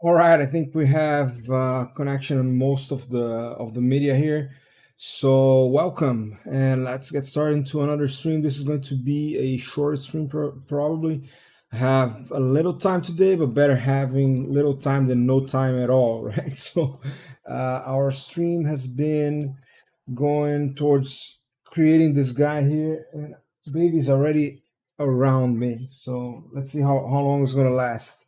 All right, I think we have connection on most of the media here. So welcome, and let's get started into another stream. This is going to be a short stream, probably. I have a little time today, but better having little time than no time at all, right? So our stream has been going towards creating this guy here, and baby's already around me. So let's see how long it's gonna last.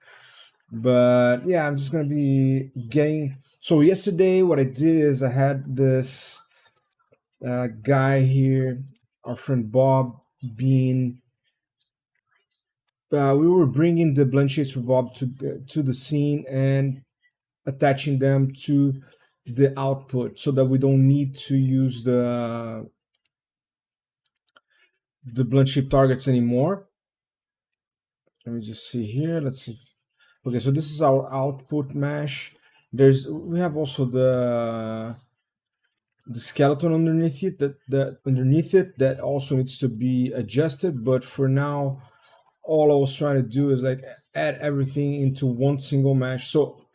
But yeah, I'm just gonna be getting. So yesterday, what I did is I had this guy here, our friend Bob, being. We were bringing the blank shapes for Bob to the scene and attaching them to the output, so that we don't need to use the blunt shape targets anymore. Let me just see here. Let's see. Okay, so this is our output mesh. We have also the skeleton underneath it that also needs to be adjusted. But for now, all I was trying to do is like add everything into one single mesh. So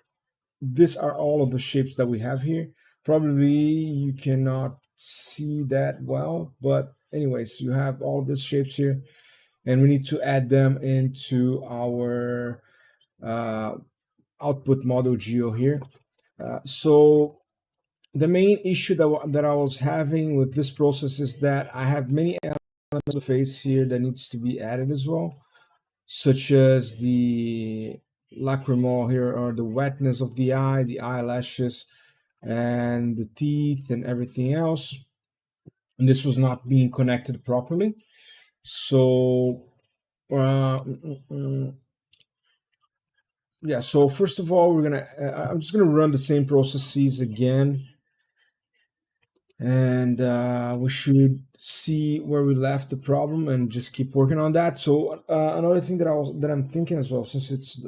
these are all of the shapes that we have here. Probably you cannot see that well, but anyways, you have all these shapes here, and we need to add them into our uh, output model geo here. So the main issue that I was having with this process is that I have many elements of the face here that needs to be added as well, such as the lacrimal here, or the wetness of the eye, the eyelashes, and the teeth and everything else. And this was not being connected properly. So yeah, so first of all, I'm just gonna run the same processes again, and we should see where we left the problem and just keep working on that. So another thing that I'm thinking as well, since it's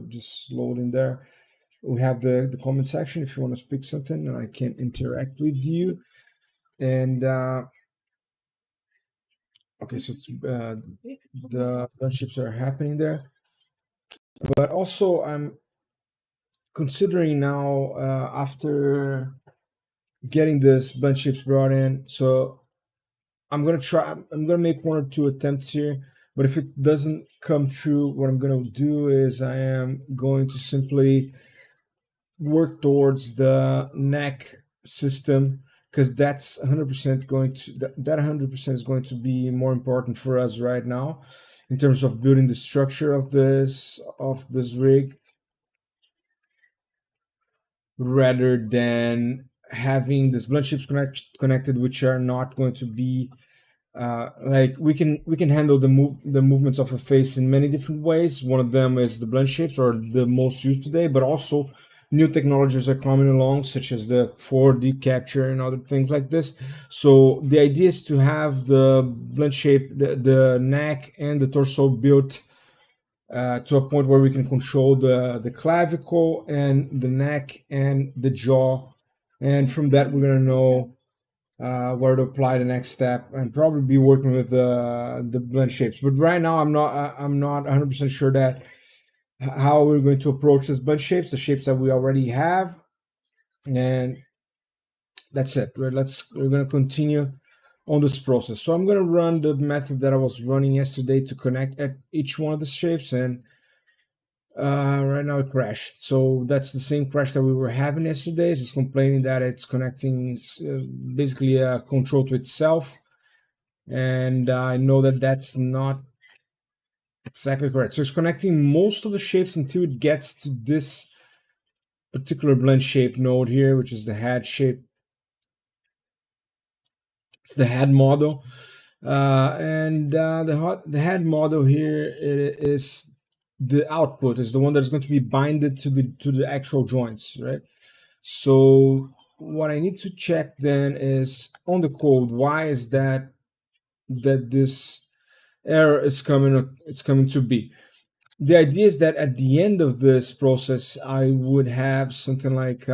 just loading there, we have the comment section if you want to speak something and I can interact with you. And okay, so it's the friendships are happening there, but also I'm considering now, after getting this bunch shapes brought in. So I'm gonna make one or two attempts here, but if it doesn't come true, what I'm gonna do is I am going to simply work towards the neck system, because that's 100% going to that 100% is going to be more important for us right now in terms of building the structure of this rig, rather than having these blunt ships connected, which are not going to be like we can handle the movements of a face in many different ways. One of them is the blend shapes, or the most used today, but also new technologies are coming along, such as the 4D capture and other things like this. So the idea is to have the blend shape, the neck and the torso built to a point where we can control the clavicle and the neck and the jaw, and from that we're gonna know where to apply the next step, and probably be working with the blend shapes. But right now, I'm not 100% sure that how we're going to approach this blend shapes, the shapes that we already have, and that's it. We're gonna continue on this process. So I'm gonna run the method that I was running yesterday to connect at each one of the shapes, and right now it crashed. So that's the same crash that we were having yesterday. It's complaining that it's connecting basically a control to itself, and I know that that's not exactly correct. So it's connecting most of the shapes until it gets to this particular blend shape node here, which is the head shape. It's the head model, and the head model here is the output, is the one that's going to be binded to the actual joints, right? So what I need to check then is on the code, why is that this error is coming, it's coming to be. The idea is that at the end of this process, I would have something like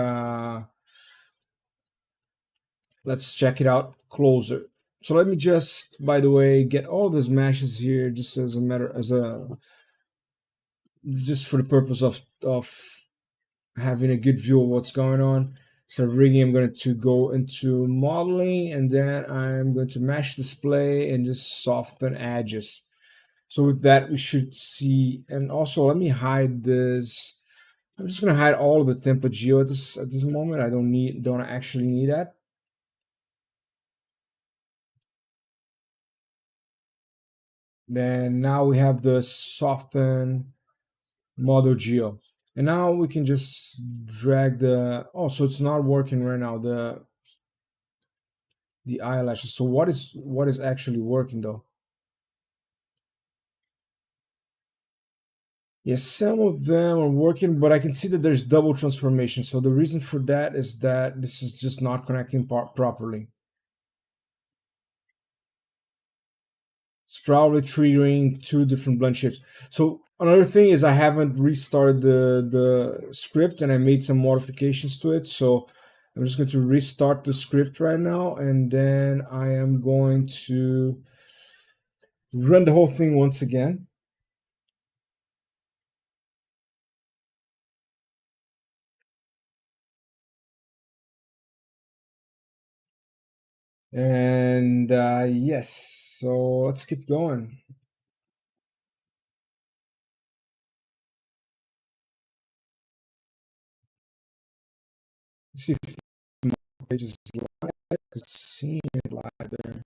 let's check it out closer. So let me just, by the way, get all these meshes here just as a matter, as a just for the purpose of having a good view of what's going on. So rigging, I'm going to go into modeling, and then I'm going to mesh display and just soften edges. So with that, we should see. And also, let me hide this. I'm just going to hide all of the template geo at this moment. I don't actually need that. Then now we have the soften model geo. And now we can just drag oh, so it's not working right now, the eyelashes. So what is actually working though? Yes, some of them are working, but I can see that there's double transformation. So the reason for that is that this is just not connecting properly. It's probably triggering two different blend shapes. So another thing is I haven't restarted the script, and I made some modifications to it. So I'm just going to restart the script right now, and then I am going to run the whole thing once again. And yes, so let's keep going. Let's see if the page is live. It's seeing it live there.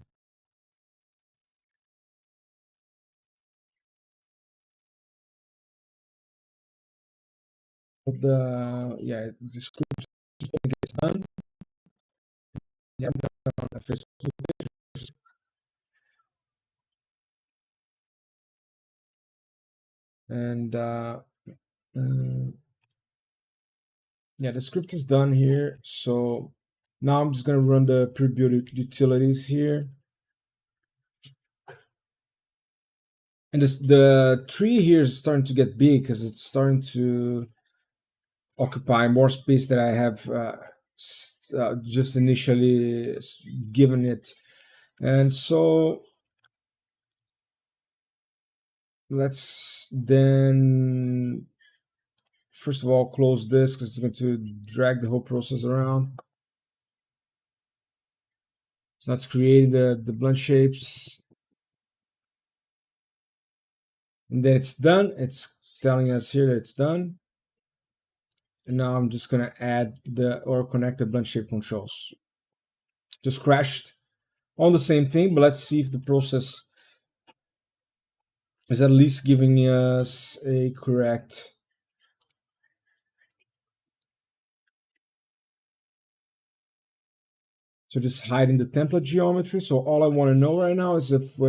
But the script is done. Yeah, I'm done on the Facebook page. And mm, yeah, the script is done here. So now I'm just gonna run the pre-built utilities here. And the tree here is starting to get big because it's starting to occupy more space that I have just initially given it. And so let's then first of all close this because it's going to drag the whole process around. So that's creating the blend shapes. And then it's done. It's telling us here that it's done. And now I'm just going to add or connect the blend shape controls. Just crashed on the same thing, but let's see if the process is at least giving us a correct. So just hiding the template geometry. So all I want to know right now is if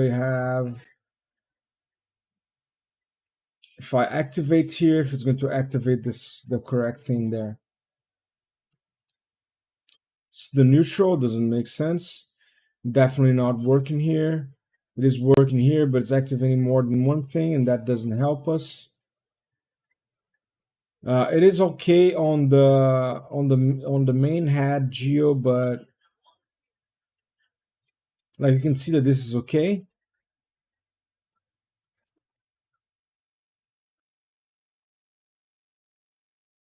I activate here, if it's going to activate the correct thing there. It's the neutral doesn't make sense. Definitely not working here. It is working here, but it's activating more than one thing, and that doesn't help us. It is okay on the main head geo, but like you can see that this is okay.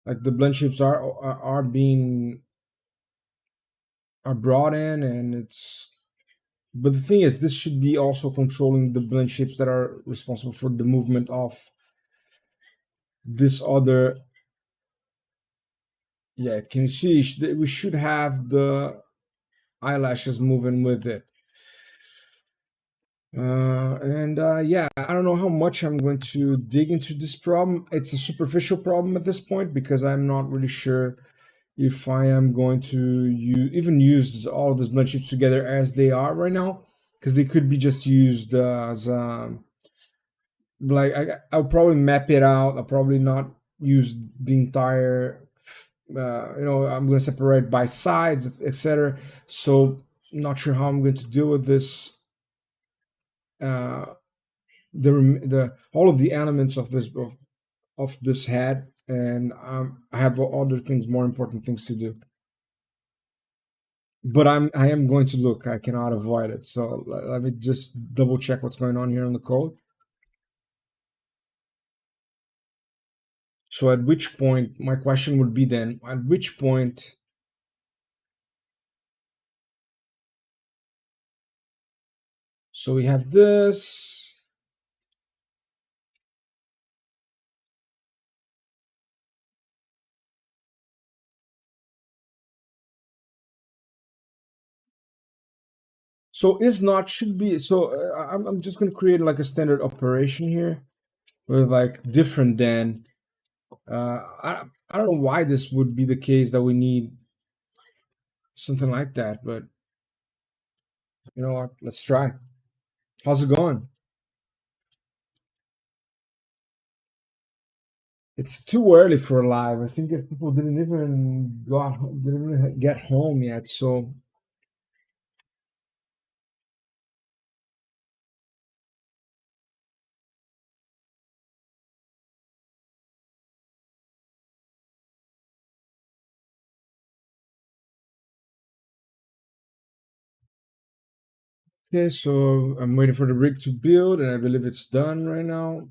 Like the blend shapes are brought in, and it's. But the thing is, this should be also controlling the blend shapes that are responsible for the movement of this other. Yeah, can you see? We should have the eyelashes moving with it. And yeah, I don't know how much I'm going to dig into this problem. It's a superficial problem at this point because I'm not really sure if I am going to even use all of these blend shapes together as they are right now, because they could be just used as like I'll probably map it out. I'll probably not use the entire. I'm going to separate by sides, etc. So not sure how I'm going to deal with this. Uh, the all of the elements of this head, and I have other things, more important things to do. But I am going to look. I cannot avoid it. So let me just double check what's going on here in the code. So at which point, my question would be then, at which point, so we have this. So is not should be, so I'm just going to create like a standard operation here with like different than, I don't know why this would be the case that we need something like that, but you know what? Let's try. How's it going? It's too early for live. I think that people didn't even get home yet. So okay, so I'm waiting for the rig to build, and I believe it's done right now.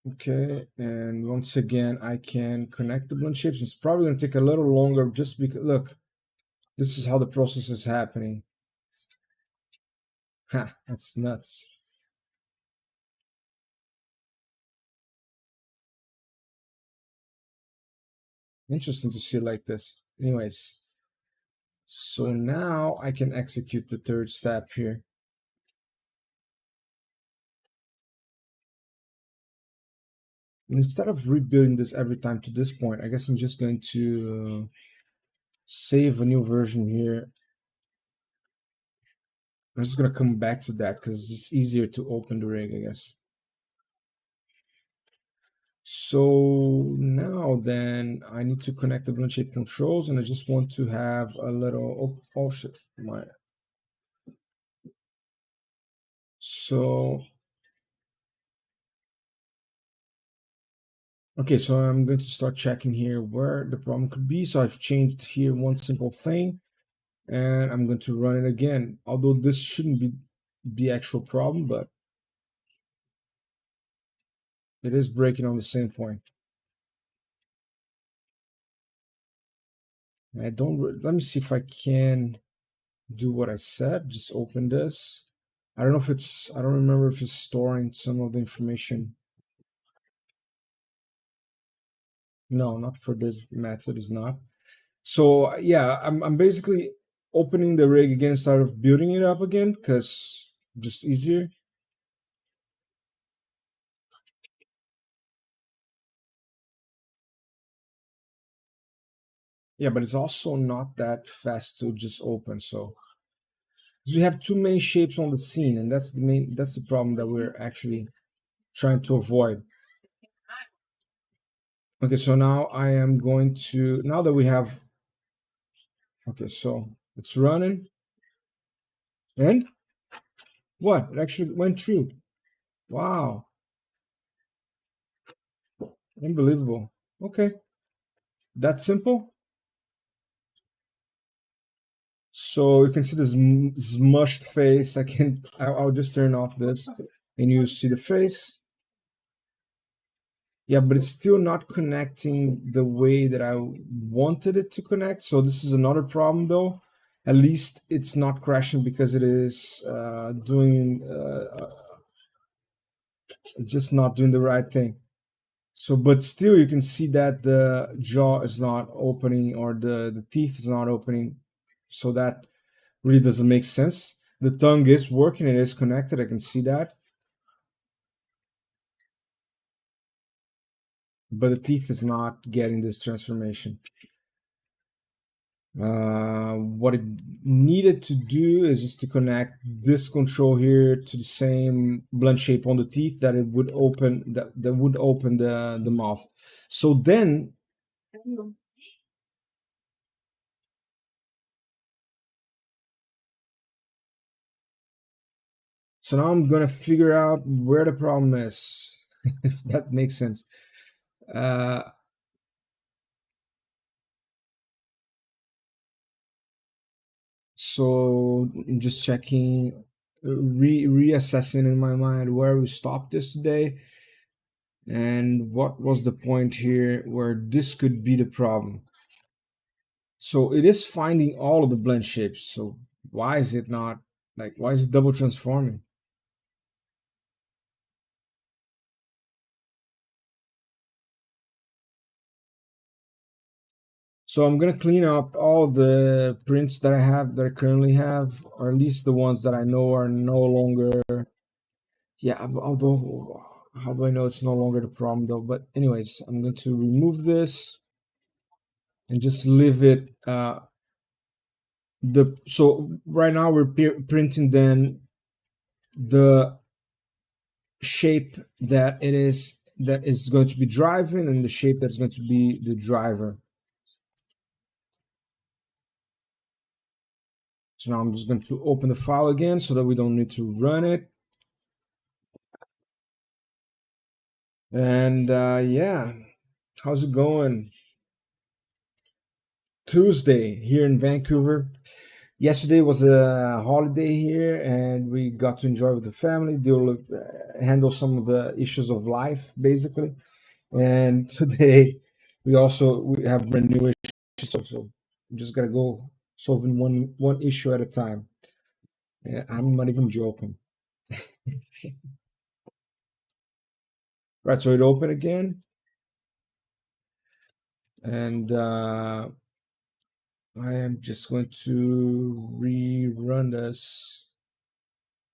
Okay, and once again, I can connect the blend shapes. It's probably going to take a little longer just because, look, this is how the process is happening. Ha, that's nuts. Interesting to see it like this. Anyways, so now I can execute the third step here. And instead of rebuilding this every time to this point, I guess I'm just going to save a new version here. I'm just going to come back to that because it's easier to open the rig, I guess. So now then I need to connect the blend shape controls, and I just want to have a little, oh shit, my. So, okay, so I'm going to start checking here where the problem could be. So I've changed here one simple thing, and I'm going to run it again. Although this shouldn't be the actual problem, but it is breaking on the same point. I don't, let me see if I can do what I said. Just open this. I don't know if it's, I don't remember if it's storing some of the information. No, not for this method, is not. So yeah, I'm basically opening the rig again instead of building it up again because just easier. Yeah, but it's also not that fast to just open. So 'cause we have too many shapes on the scene, and that's the problem that we're actually trying to avoid. Okay, so now I am going to, now that we have, okay, so it's running, and what? It actually went through. Wow, unbelievable. Okay, that's simple. So you can see this smushed face. I'll just turn off this and you see the face. Yeah, but it's still not connecting the way that I wanted it to connect. So this is another problem though. At least it's not crashing because it is doing, just not doing the right thing. So, but still you can see that the jaw is not opening or the teeth is not opening. So that really doesn't make sense. The tongue is working, it is connected, I can see that. But the teeth is not getting this transformation. What it needed to do is just to connect this control here to the same blend shape on the teeth that it would open that would open the mouth. So then, so now I'm gonna figure out where the problem is, if that makes sense. Uh, so I'm just checking, reassessing in my mind where we stopped this today. And what was the point here where this could be the problem? So it is finding all of the blend shapes. So why is it not, like, why is it double transforming? So I'm gonna clean up all the prints that I have, that I currently have, or at least the ones that I know are no longer. Yeah, although how do I know it's no longer the problem though? But anyways, I'm going to remove this and just leave it. The So right now we're printing then the shape that is going to be driving, and the shape that's going to be the driver. So now I'm just going to open the file again so that we don't need to run it. And yeah, how's it going? Tuesday here in Vancouver. Yesterday was a holiday here, and we got to enjoy with the family, handle some of the issues of life, basically. And today we have brand new issues, so we just gotta go solving one issue at a time. Yeah, I'm not even joking. Right, so it opened again, and I am just going to rerun this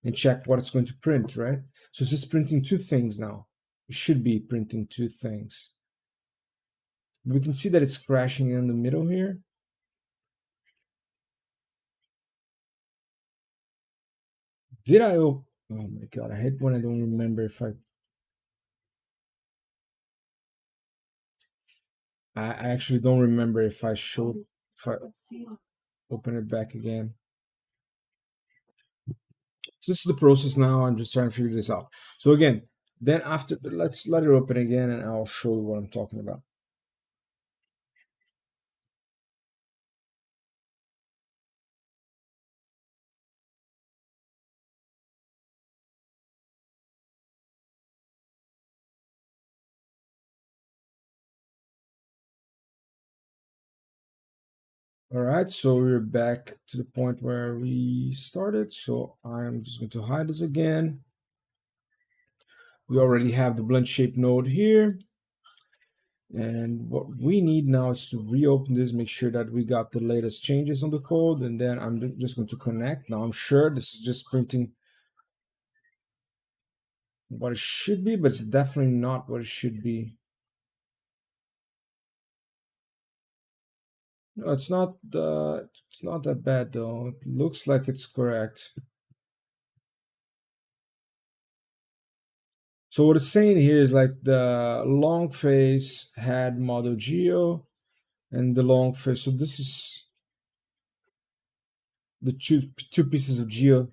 and check what it's going to print, right? So it's just printing two things now. It should be printing two things. We can see that it's crashing in the middle here. Did I? Oh my god! I hate when I don't remember if I actually don't remember if I showed if I open it back again. So this is the process now. I'm just trying to figure this out. So again, then after, let's let it open again, and I'll show you what I'm talking about. All right, so we're back to the point where we started. So I'm just going to hide this again. We already have the blend shape node here. And what we need now is to reopen this, make sure that we got the latest changes on the code, and then I'm just going to connect. Now I'm sure this is just printing what it should be, but it's definitely not what it should be. No, it's not that bad though. It looks like it's correct. So what it's saying here is like the long face had model geo and the long face. So this is the two pieces of geo,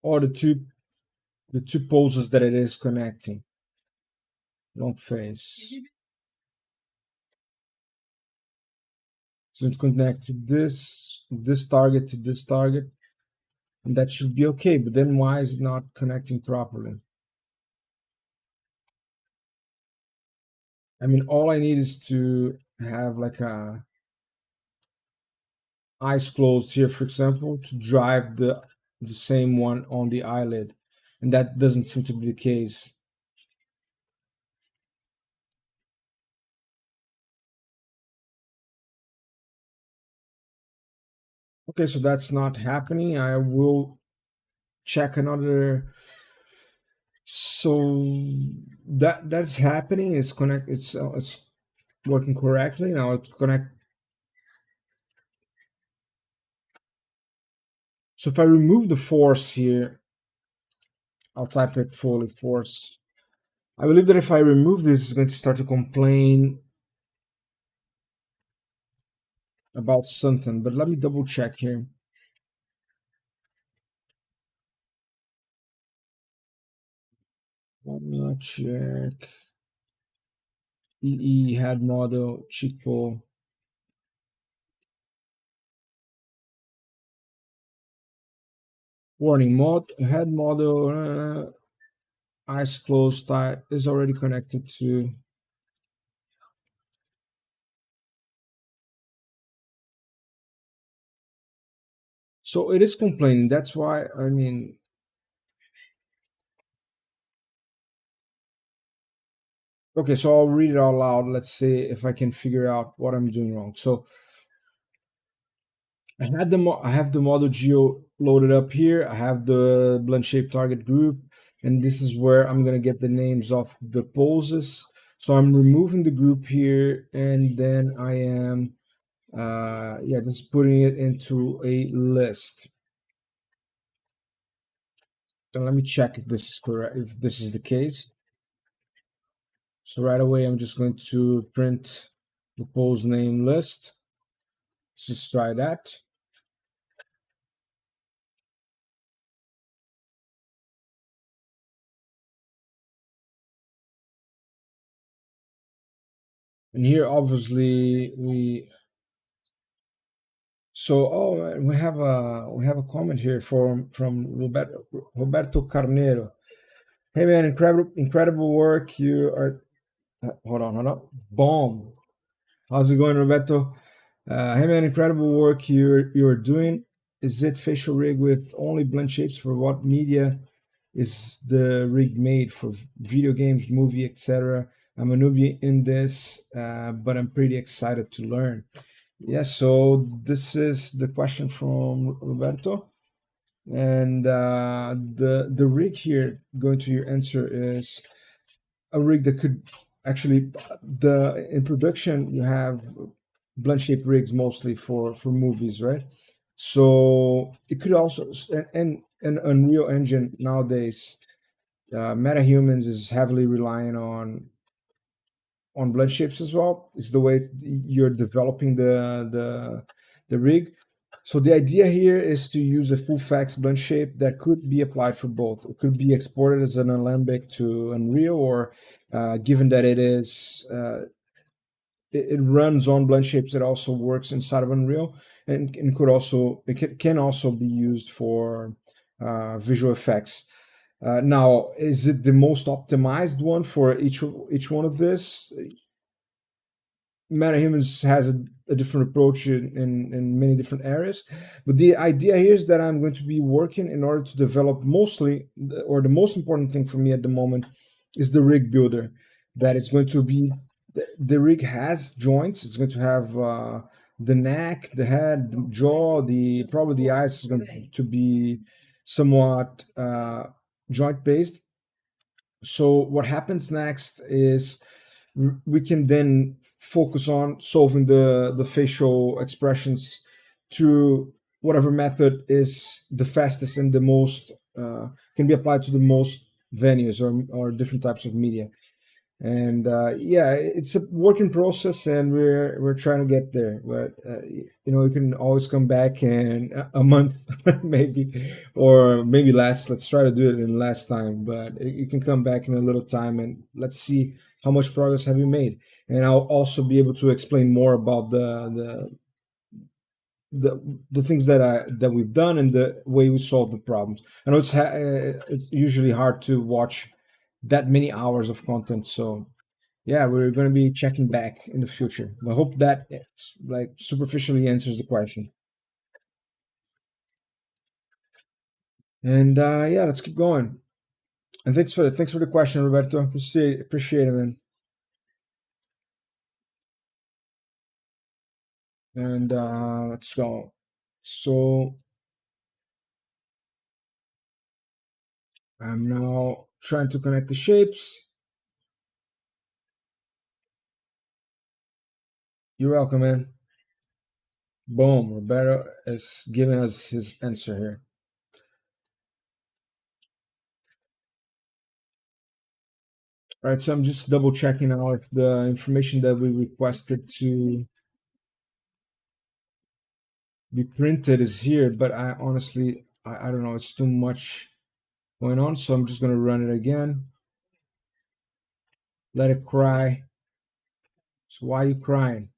or the two poses that it is connecting. Long face. So it connected this target to this target, and that should be okay. But then why is it not connecting properly? I mean, all I need is to have like a eyes closed here, for example, to drive the same one on the eyelid, and that doesn't seem to be the case. Okay, so that's not happening. I will check another. So that's happening. It's working correctly now. It's connect. So if I remove the force here, I'll type it fully force. I believe that if I remove this, it's going to start to complain about something. But let me double check here. Check. EE head model Chico. Warning, head model. eyes closed that is already connected to. So it is complaining. That's why, I mean, okay, so I'll read it out loud. Let's see if I can figure out what I'm doing wrong. So I have the model geo loaded up here. I have the blunt shape target group, and this is where I'm gonna get the names of the poses. So I'm removing the group here, and then I am yeah, just putting it into a list. And let me check if this is correct, if this is the case. So right away, I'm just going to print the pose name list. Let's just try that. And here, obviously, we have a comment here from Roberto Carneiro. Hey man, incredible work. You are hold on. Boom. How's it going, Roberto? Hey man, incredible work you're doing. Is it facial rig with only blend shapes? For what media is the rig made for? Video games, movie, etc. I'm a newbie in this, but I'm pretty excited to learn. Yeah, so this is the question from Roberto, and the rig here, going to your answer, is a rig that could actually, the in production you have blunt shape rigs mostly for movies, right? So it could also, and Unreal Engine nowadays, MetaHumans is heavily relying on blood shapes as well. It's the way you're developing the rig. So the idea here is to use a full fax blend shape that could be applied for both. It could be exported as an alembic to Unreal, or given that it runs on blend shapes, it also works inside of Unreal, and could also can also be used for visual effects. Now, is it the most optimized one for each one of this? MetaHumans has a different approach in many different areas. But the idea here is that I'm going to be working in order to develop mostly, or the most important thing for me at the moment is the rig builder. That it's going to be, the rig has joints. It's going to have the neck, the head, the jaw, the probably the eyes is going to be somewhat joint based. So what happens next is we can then focus on solving the facial expressions through whatever method is the fastest and the most can be applied to the most venues or different types of media. And yeah, it's a working process, and we're trying to get there. But you know, you can always come back in a month, maybe, or maybe less. Let's try to do it in less time, but you can come back in a little time, and let's see how much progress have you made. And I'll also be able to explain more about the things that we've done and the way we solve the problems. I know it's usually hard to watch that many hours of content, so yeah, we're going to be checking back in the future. I hope that like superficially answers the question. And yeah, let's keep going. And thanks for the question, Roberto. Appreciate it, man. And let's go. So I'm now trying to connect the shapes. You're welcome, man. Boom. Roberto is giving us his answer here. All right, so I'm just double checking now if the information that we requested to be printed is here, but I honestly, I don't know, it's too much going on, so I'm just going to run it again. Let it cry. So why are you crying?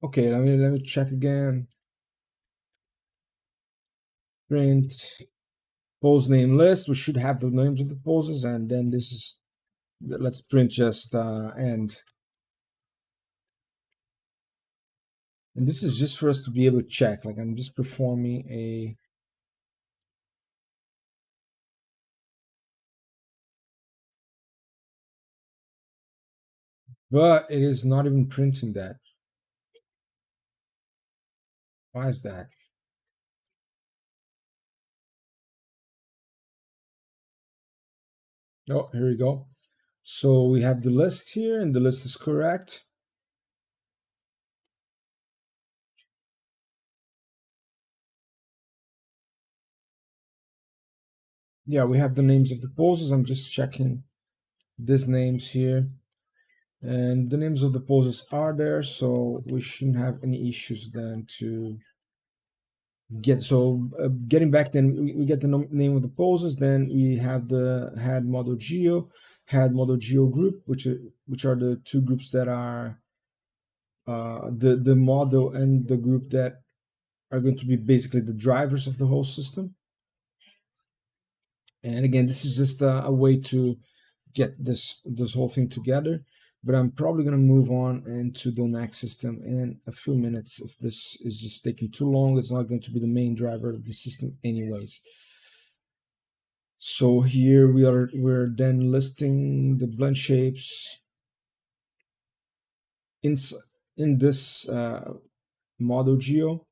Okay, let me check again. Print pose name list. We should have the names of the poses, and then this is, let's print just end. And this is just for us to be able to check. Like I'm just performing a. But it is not even printing that. Why is that? Oh, here we go. So we have the list here, and the list is correct. Yeah, we have the names of the poses. I'm just checking these names here. And the names of the poses are there, so we shouldn't have any issues then to get. So getting back, then we get the name of the poses. Then we have the head model geo, head model geo group, which are the two groups that are the model and the group that are going to be basically the drivers of the whole system. And again, this is just a way to get this whole thing together. But I'm probably going to move on into the next system in a few minutes. If this is just taking too long, it's not going to be the main driver of the system anyways. So here we're then listing the blend shapes in in this model geo.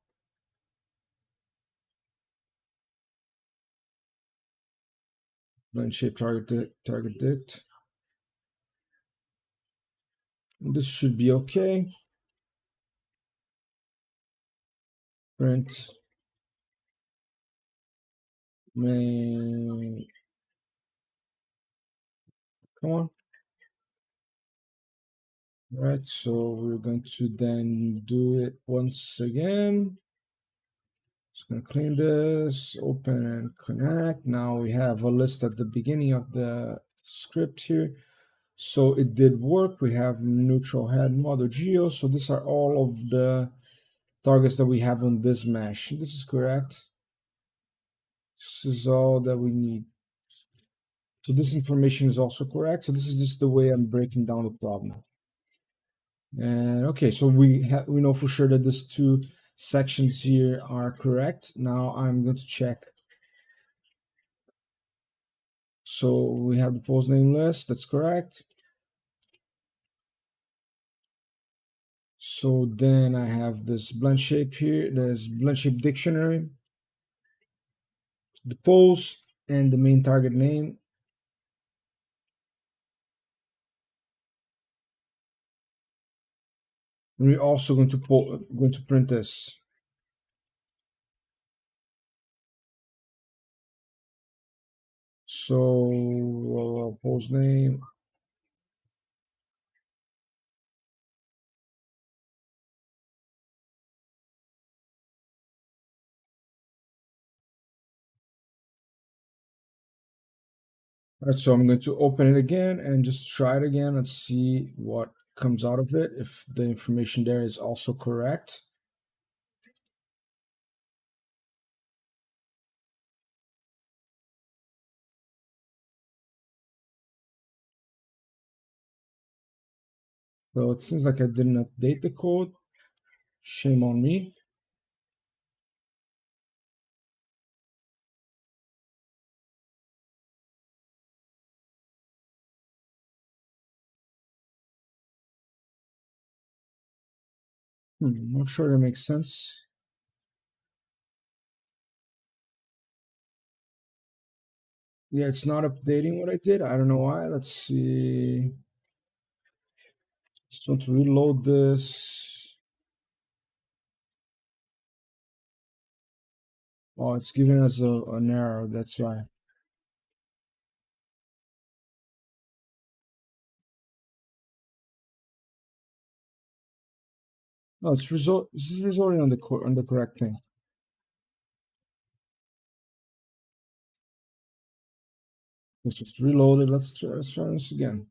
Blend shape target dict. This should be okay. Print main. Come on. Right, so we're going to then do it once again. Just gonna clean this, open and connect. Now we have a list at the beginning of the script here. So it did work. We have neutral head model geo. So these are all of the targets that we have on this mesh. This is correct. This is all that we need. So this information is also correct. So this is just the way I'm breaking down the problem. And okay, so we know for sure that these two sections here are correct. Now I'm going to check. So we have the post name list, that's correct. So then I have this blend shape here, there's blend shape dictionary, the pose, and the main target name. And we're also going to print this. So pose name. All right, so I'm going to open it again and just try it again and see what comes out of it, if the information there is also correct. So it seems like I didn't update the code. Shame on me. Not sure that makes sense. Yeah, it's not updating what I did. I don't know why. Let's see. Just want to reload this. Oh, it's giving us an error. That's why. No, this is resulting on on the correct thing. Let's just reload it. Let's try this again.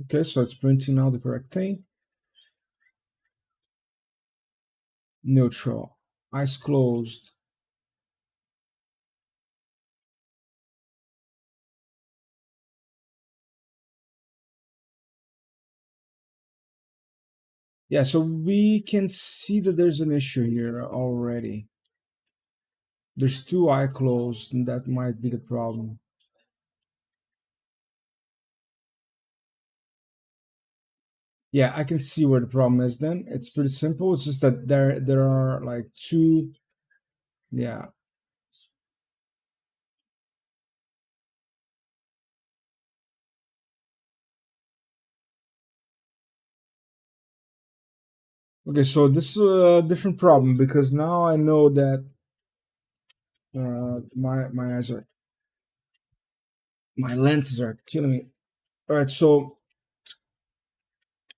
Okay, so it's printing now the correct thing. Neutral. Eyes closed. Yeah, so we can see that there's an issue here already. There's two eye closed, and that might be the problem. Yeah, I can see where the problem is then. It's pretty simple. It's just that there are like two. Yeah. Okay, so this is a different problem because now I know that my eyes are my lenses are killing me. All right, so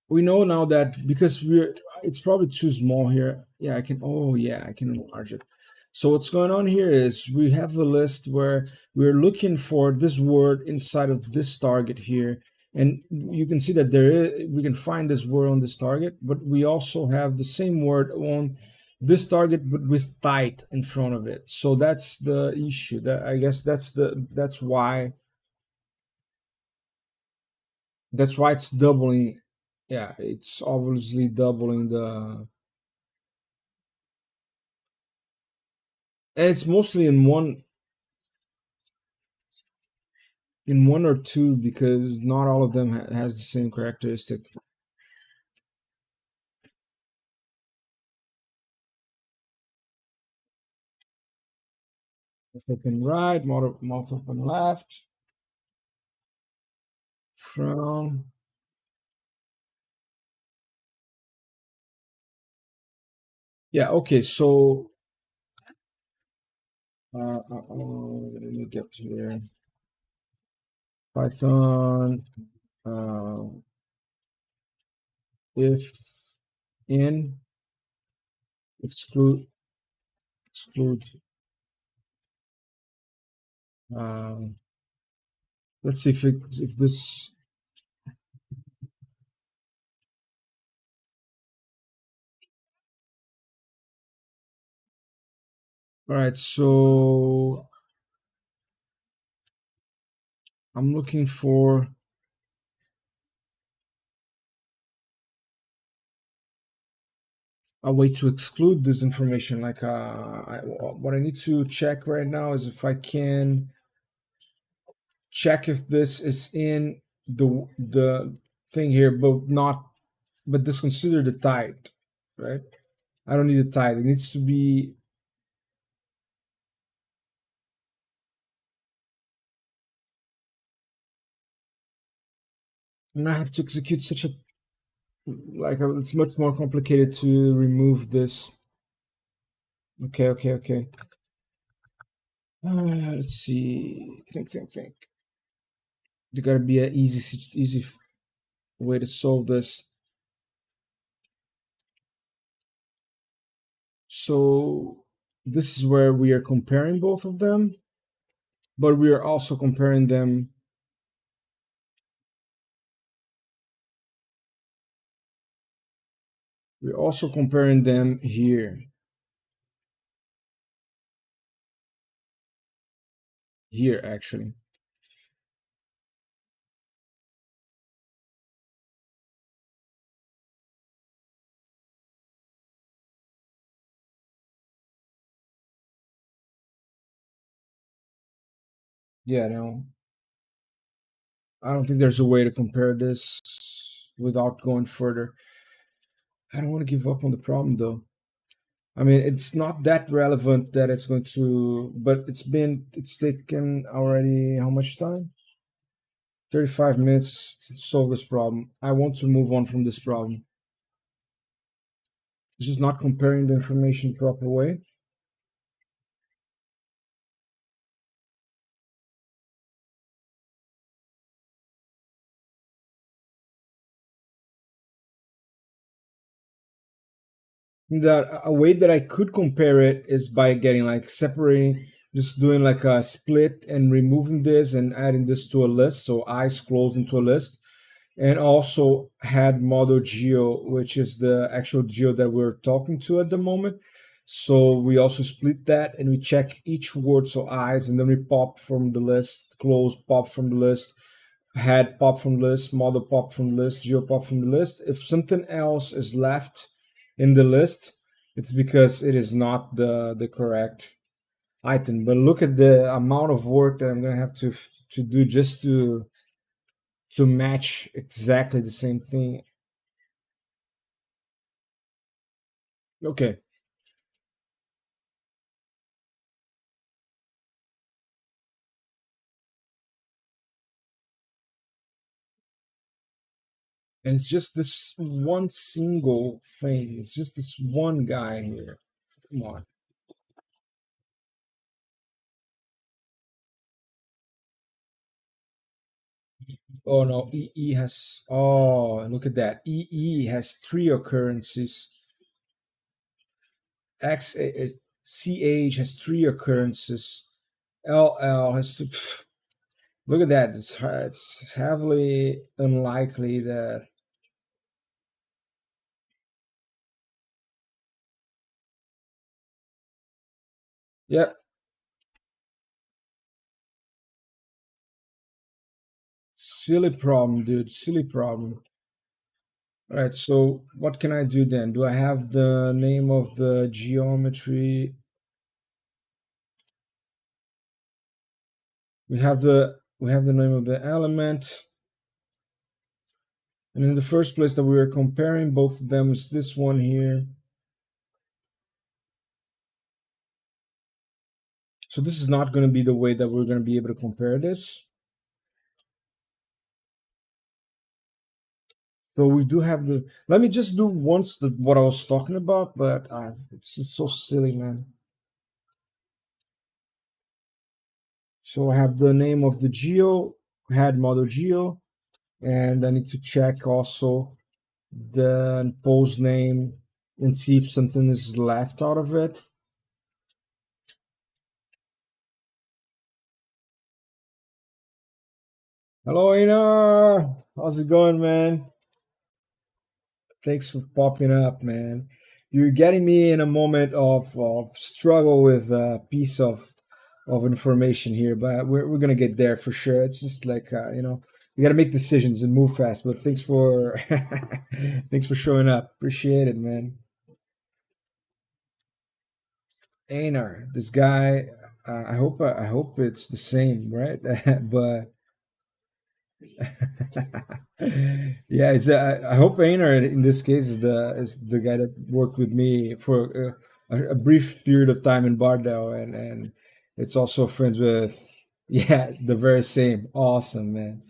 we know now that because we're it's probably too small here. Yeah, I can. Oh yeah, I can enlarge it. So what's going on here is we have a list where we're looking for this word inside of this target here, and you can see that there is we can find this word on this target, but we also have the same word on this target but with tight in front of it. So that's the issue. That I guess that's why it's doubling. Yeah, it's obviously doubling the. And it's mostly in one or two because not all of them has the same characteristic. Mouth open right, mouth open left, frown. Yeah, okay, so let me get here. Python, uh, if in exclude. Um, let's see if this. All right, so I'm looking for a way to exclude this information. Like, what I need to check right now is if I can check if this is in the thing here, but disconsider the tide, right? I don't need a tide. It needs to be. And I have to execute such a it's much more complicated to remove this. Okay, okay, okay. Let's see. Think. There gotta be an easy way to solve this. So this is where we are comparing both of them, but we are also comparing them. We're also comparing them here. Here, actually. Yeah, no, I don't think there's a way to compare this without going further. I don't want to give up on the problem though. I mean, it's not that relevant that it's going to, but it's taken already how much time? 35 minutes to solve this problem. I want to move on from this problem. It's just not comparing the information proper way. That a way that I could compare it is by getting like separating, just doing like a split and removing this and adding this to a list. So eyes closed into a list. and also had model geo, which is the actual geo that we're talking to at the moment. So we also split that and we check each word, so eyes, and then we pop from the list, close, pop from the list, had pop from the list, model pop from the list, geo pop from the list. If something else is left in the list, it's because it is not the correct item. But look at the amount of work that I'm gonna have to do just to match exactly the same thing. Okay, and it's just this one single thing. It's just this one guy here. Come on. Oh no, EE has. Oh, look at that. EE has three occurrences. X CH has three occurrences. LL has two. Look at that. It's heavily unlikely that. Yeah, silly problem, dude. Silly problem. All right, so what can I do then? Do I have the name of the geometry? We have the name of the element, and in the first place that we were comparing both of them is this one here. So this is not going to be the way that we're going to be able to compare this. So we do have the. Let me just do once what I was talking about, but it's just so silly, man. So I have the name of the geo, had model geo, and I need to check also the post name and see if something is left out of it. Hello, Ina. How's it going, man? Thanks for popping up, man. You're getting me in a moment of struggle with a piece of information here, but we're gonna get there for sure. It's just like you got to make decisions and move fast. But thanks for thanks for showing up. Appreciate it, man. Einar, this guy. I hope it's the same, right? But yeah, it's. I hope Einar in this case is the guy that worked with me for a brief period of time in Bardell, and it's also friends with. Yeah, the very same. Awesome, man.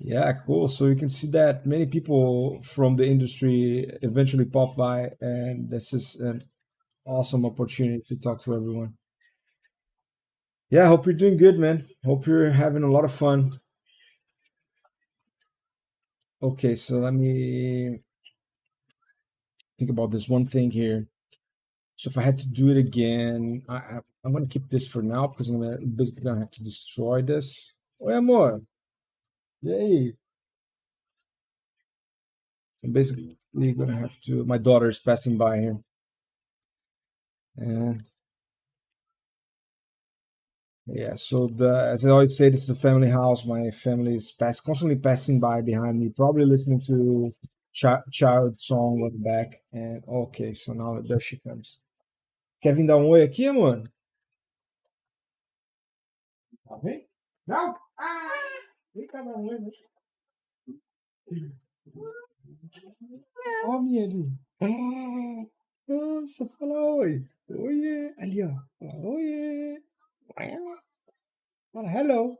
Yeah, cool. So you can see that many people from the industry eventually pop by, and this is an awesome opportunity to talk to everyone. Yeah, I hope you're doing good, man. Hope you're having a lot of fun. Okay, so let me think about this one thing here. So if I had to do it again, I'm gonna keep this for now because I'm gonna basically gonna have to destroy this. Oi, amor. Yay. I'm basically gonna have to. My daughter is passing by here, and yeah. So as I always say, this is a family house. My family is constantly passing by behind me, probably listening to child song on the back. And okay, so now there she comes. Quer vir dar oi aqui, amor? Tá bem? Não? Vem cá dar oi, né? Ó, minha ali. Nossa, fala oi. Oiê. Ali, ó. Fala oiê. Fala hello.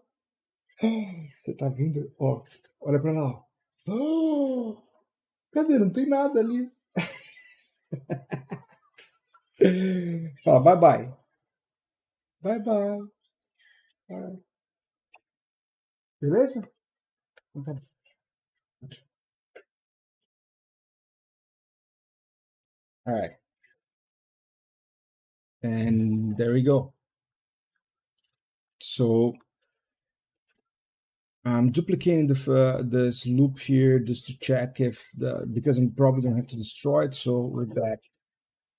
Você tá vindo? Ó, olha pra lá, ó. Cadê? Não tem nada ali. Fala bye bye. Bye bye. Bye. Beleza? Então tá. All right. And there we go. So I'm duplicating this loop here just to check if because I'm probably gonna have to destroy it. So with that,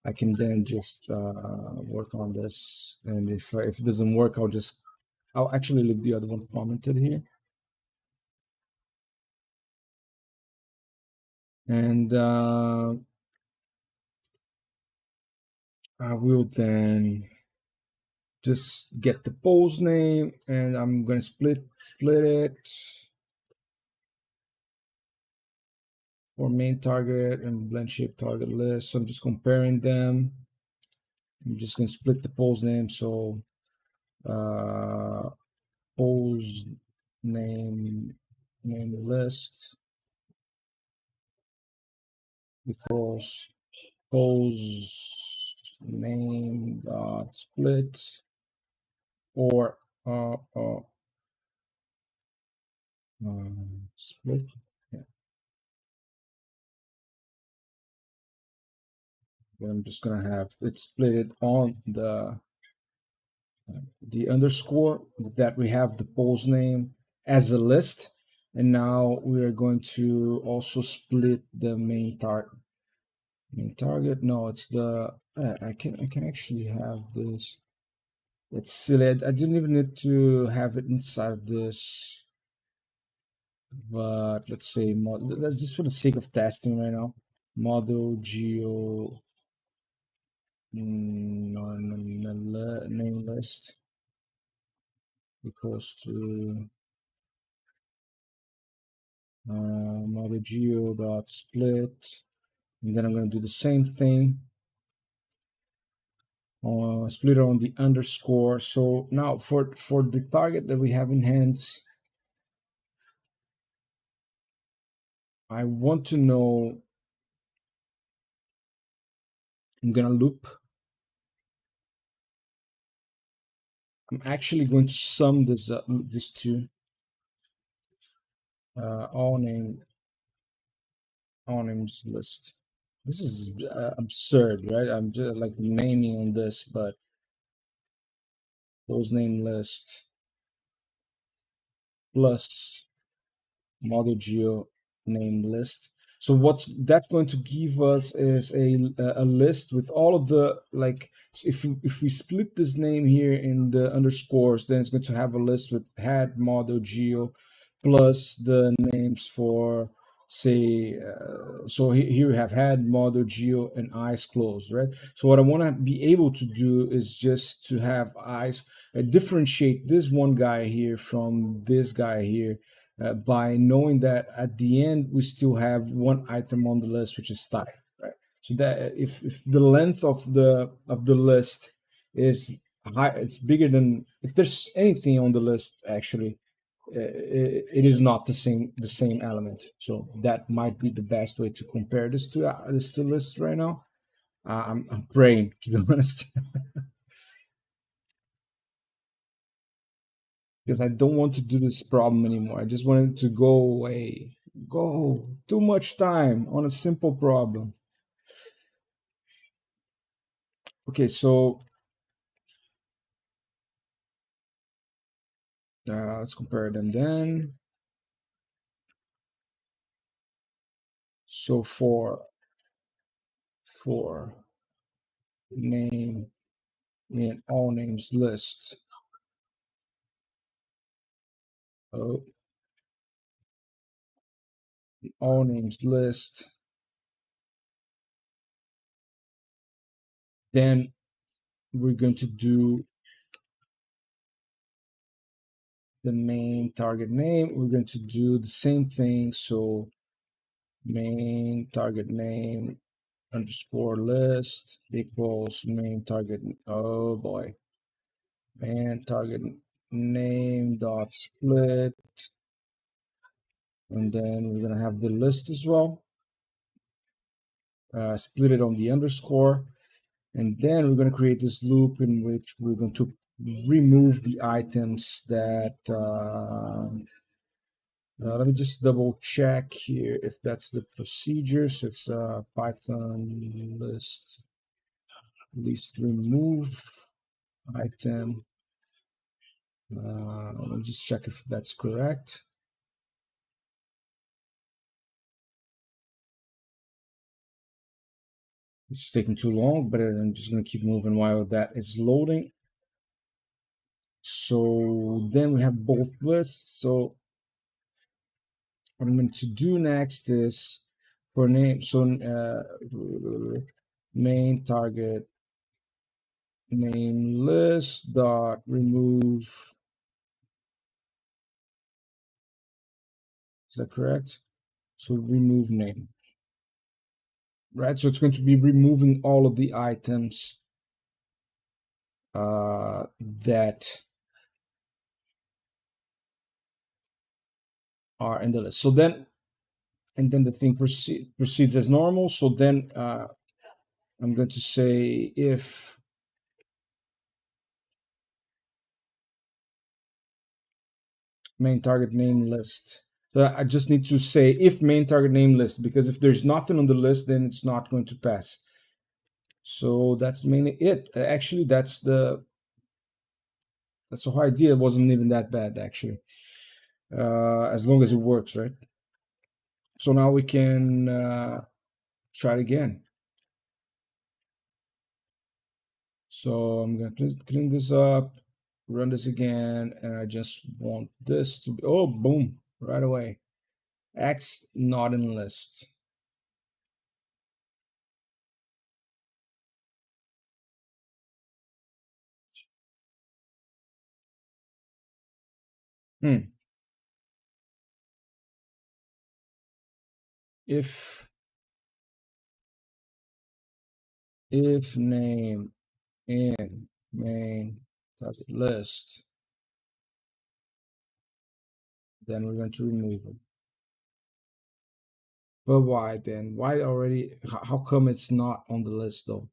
I can then just work on this. And if it doesn't work, I'll actually leave the other one commented here. And I will then just get the pose name, and I'm gonna split it for main target and blend shape target list. So I'm just comparing them. I'm just gonna split the pose name. So uh, pose name list equals pose name dot split or split. Yeah, then I'm just gonna have it split it on the underscore that we have the pose name as a list, and now we are going to also split the main target. No, it's the I can actually have this. It's silly. I didn't even need to have it inside this, but let's say let's just for the sake of testing right now. Model geo name list equals to model geo dot split, and then I'm going to do the same thing. Split on the underscore. So now for the target that we have in hands, I want to know. I'm gonna loop. I'm actually going to sum these two. All names list. This is absurd, right? I'm just like naming on this, but those name list plus model geo name list. So what's that going to give us is a list with all of the like. So if we split this name here in the underscores, then it's going to have a list with head model geo plus the names for say so here we have head model geo and eyes closed, right? So what I want to be able to do is just to have eyes differentiate this one guy here from this guy here by knowing that at the end we still have one item on the list which is tie, right? So that if the length of the list is high, it's bigger than if there's anything on the list actually it is not the same element. So that might be the best way to compare this two lists right now. I'm praying to be honest because I don't want to do this problem anymore. I just want it to go away. Go. Too much time on a simple problem. Okay, so let's compare them then. So for name in all names list, oh, all names list, then we're going to do the main target name. We're going to do the same thing. So main target name underscore list equals main target. Oh boy, main target name dot split, and then we're gonna have the list as well. Split it on the underscore, and then we're going to create this loop in which we're going to remove the items that let me just double check here if that's the procedure. So it's Python list remove item. Let me just check if that's correct. It's taking too long, but I'm just going to keep moving while that is loading. So then we have both lists. So what I'm going to do next is for name, so main target name list dot remove. Is that correct? So remove name, right? So it's going to be removing all of the items that are in the list. So then, and then the thing proceeds as normal. So then I'm going to say if main target name list. So I just need to say if main target name list, because if there's nothing on the list, then it's not going to pass. So that's mainly it. Actually, that's the whole idea. It wasn't even that bad actually, as long as it works, right? So now we can try it again. So I'm gonna clean this up, run this again, and I just want this to be, oh, boom, right away. X not in list. Hmm. If name in main target list, then we're going to remove it. But why then? Why already? How come it's not on the list though?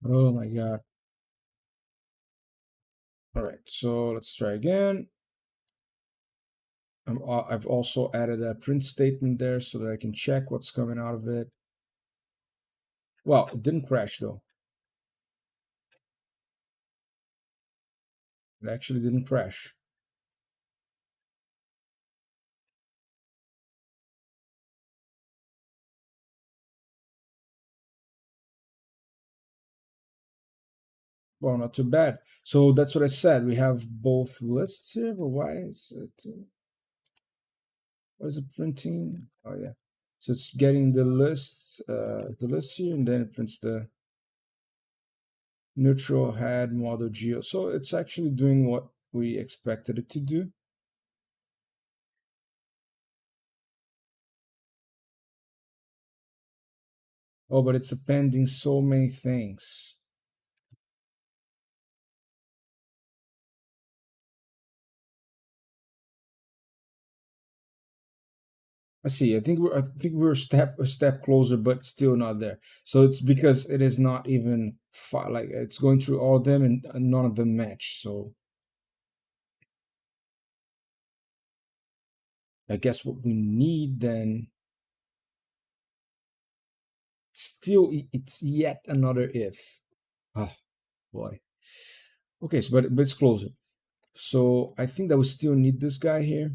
Oh my god. All right, so let's try again. I've also added a print statement there so that I can check what's coming out of it. Well, it didn't crash though. It actually didn't crash. Well, not too bad. So that's what I said. We have both lists here, but why is it? What is it printing? Oh yeah. So it's getting the list here, and then it prints the neutral head model geo. So it's actually doing what we expected it to do. Oh, but it's appending so many things. I see. I think we're a step closer, but still not there. So it's because it is not even like it's going through all of them and none of them match. So I guess what we need then still it's yet another if. Ah, boy. Okay, so but it's closer. So I think that we still need this guy here.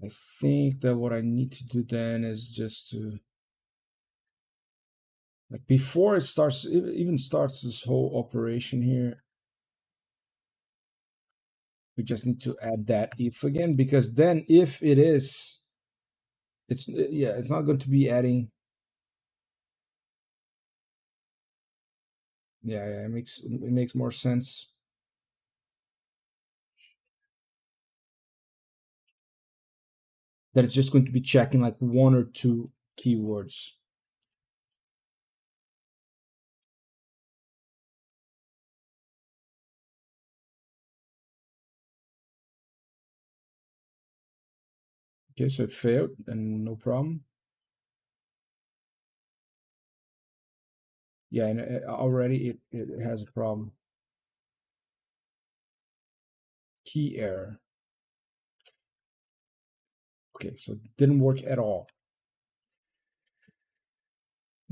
I think that what I need to do then is just to, like, before it starts, even starts this whole operation here, we just need to add that if again, because then if it is, it's yeah, it's not going to be adding. Yeah, yeah, it makes more sense. That it's just going to be checking like one or two keywords. Okay, so it failed and no problem. Yeah, and already it has a problem. Key error. Okay, so it didn't work at all.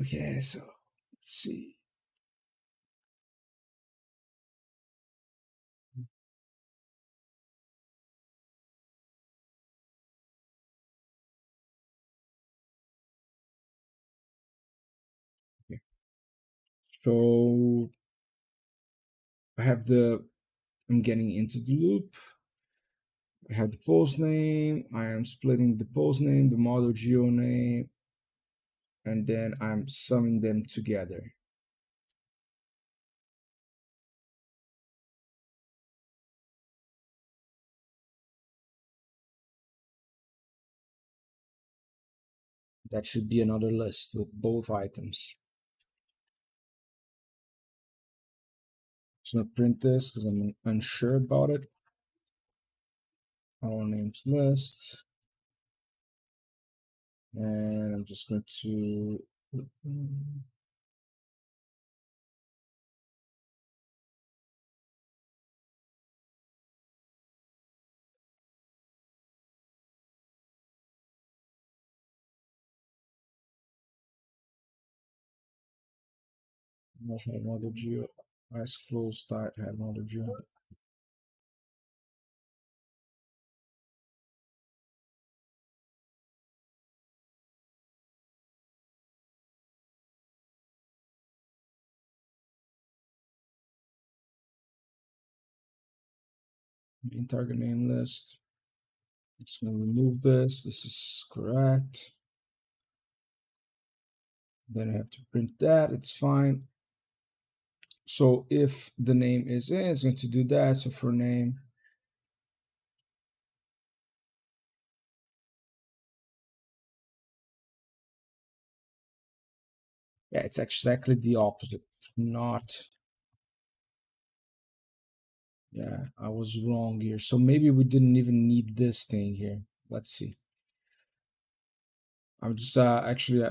Okay, so let's see. Okay. So I have I'm getting into the loop. I have the post name. I am splitting the post name, the model geo name, and then I'm summing them together. That should be another list with both items. So I'm gonna print this because I'm unsure about it. Our names list. And I'm just going to also have another geo. Eyes closed, start, have another geo. In target name list. It's going to remove this. This is correct. Then I have to print that. It's fine. So if the name is in, it's going to do that. So for name, yeah, it's exactly the opposite. Not, yeah, I was wrong here. So maybe we didn't even need this thing here. Let's see. I'm just actually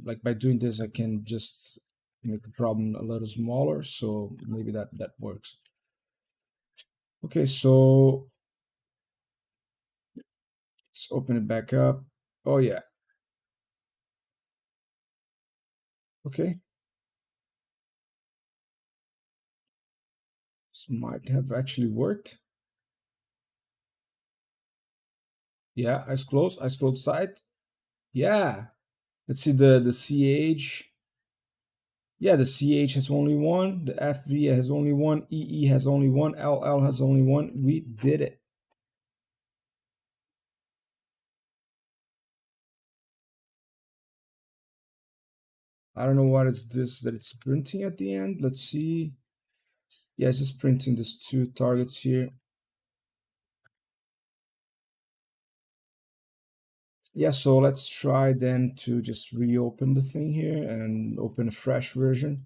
like by doing this, I can just make the problem a little smaller. So maybe that works. Okay, so let's open it back up. Oh yeah. Okay. This might have actually worked. Yeah, eyes closed side. Yeah. Let's see the CH. Yeah, the CH has only one, the FV has only one, EE has only one, LL has only one. We did it. I don't know what is this that it's printing at the end. Let's see. Yeah, it's just printing these two targets here. Yeah, so let's try then to just reopen the thing here and open a fresh version.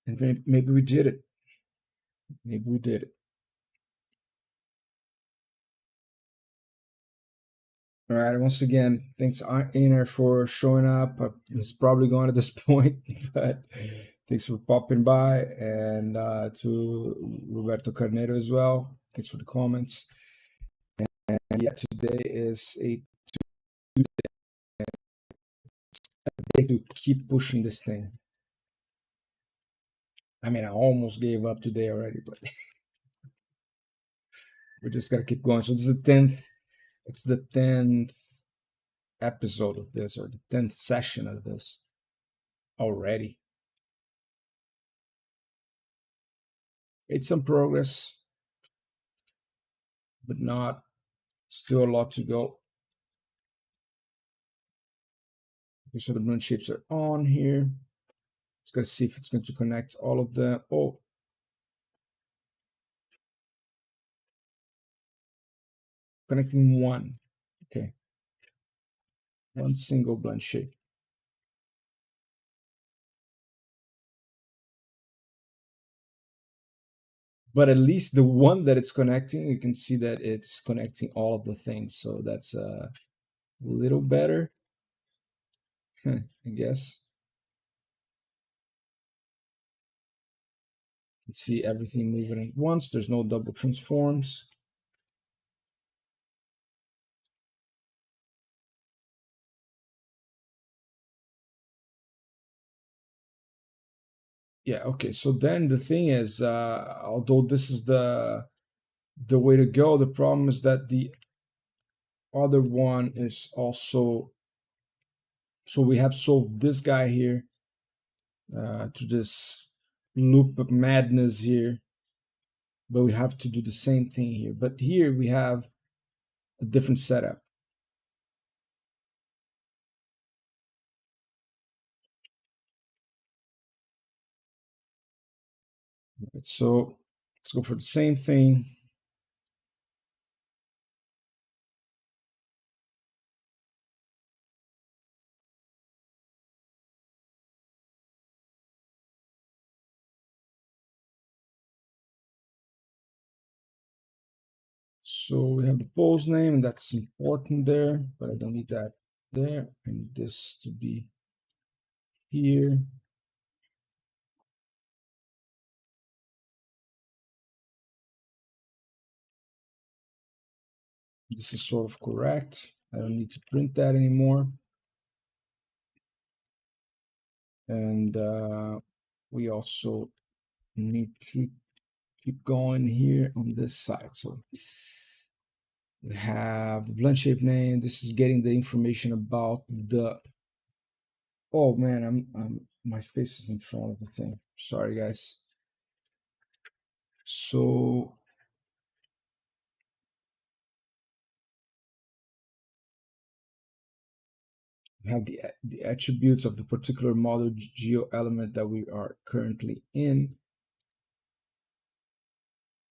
And then maybe we did it. Maybe we did it. All right, once again, thanks Einer for showing up. He's probably gone at this point, but thanks for popping by, and to Roberto Carneiro as well. Thanks for the comments. And yeah, today is a day to keep pushing this thing. I mean, I almost gave up today already, but we just gotta keep going. So this is the 10th. It's the 10th episode of this, or the 10th session of this already. It's some progress, but not still a lot to go. Okay, so the balloon shapes are on here. Just gotta see if it's going to connect all of them. Oh, connecting one. Okay, one single blend shape. But at least the one that it's connecting, you can see that it's connecting all of the things. So that's a little better, I guess. You can see everything moving at once. There's no double transforms. Yeah, okay. So then the thing is, although this is the way to go, the problem is that the other one is also, so we have solved this guy here, to this loop of madness here, but we have to do the same thing here. But here we have a different setup. Right? So let's go for the same thing. So we have the pose name, and that's important there, but I don't need that there. I need this to be here. This is sort of correct. I don't need to print that anymore. And we also need to keep going here on this side. So we have the blend shape name. This is getting the information about the. Oh man, I'm my face is in front of the thing. Sorry, guys. So we have the attributes of the particular model geo element that we are currently in.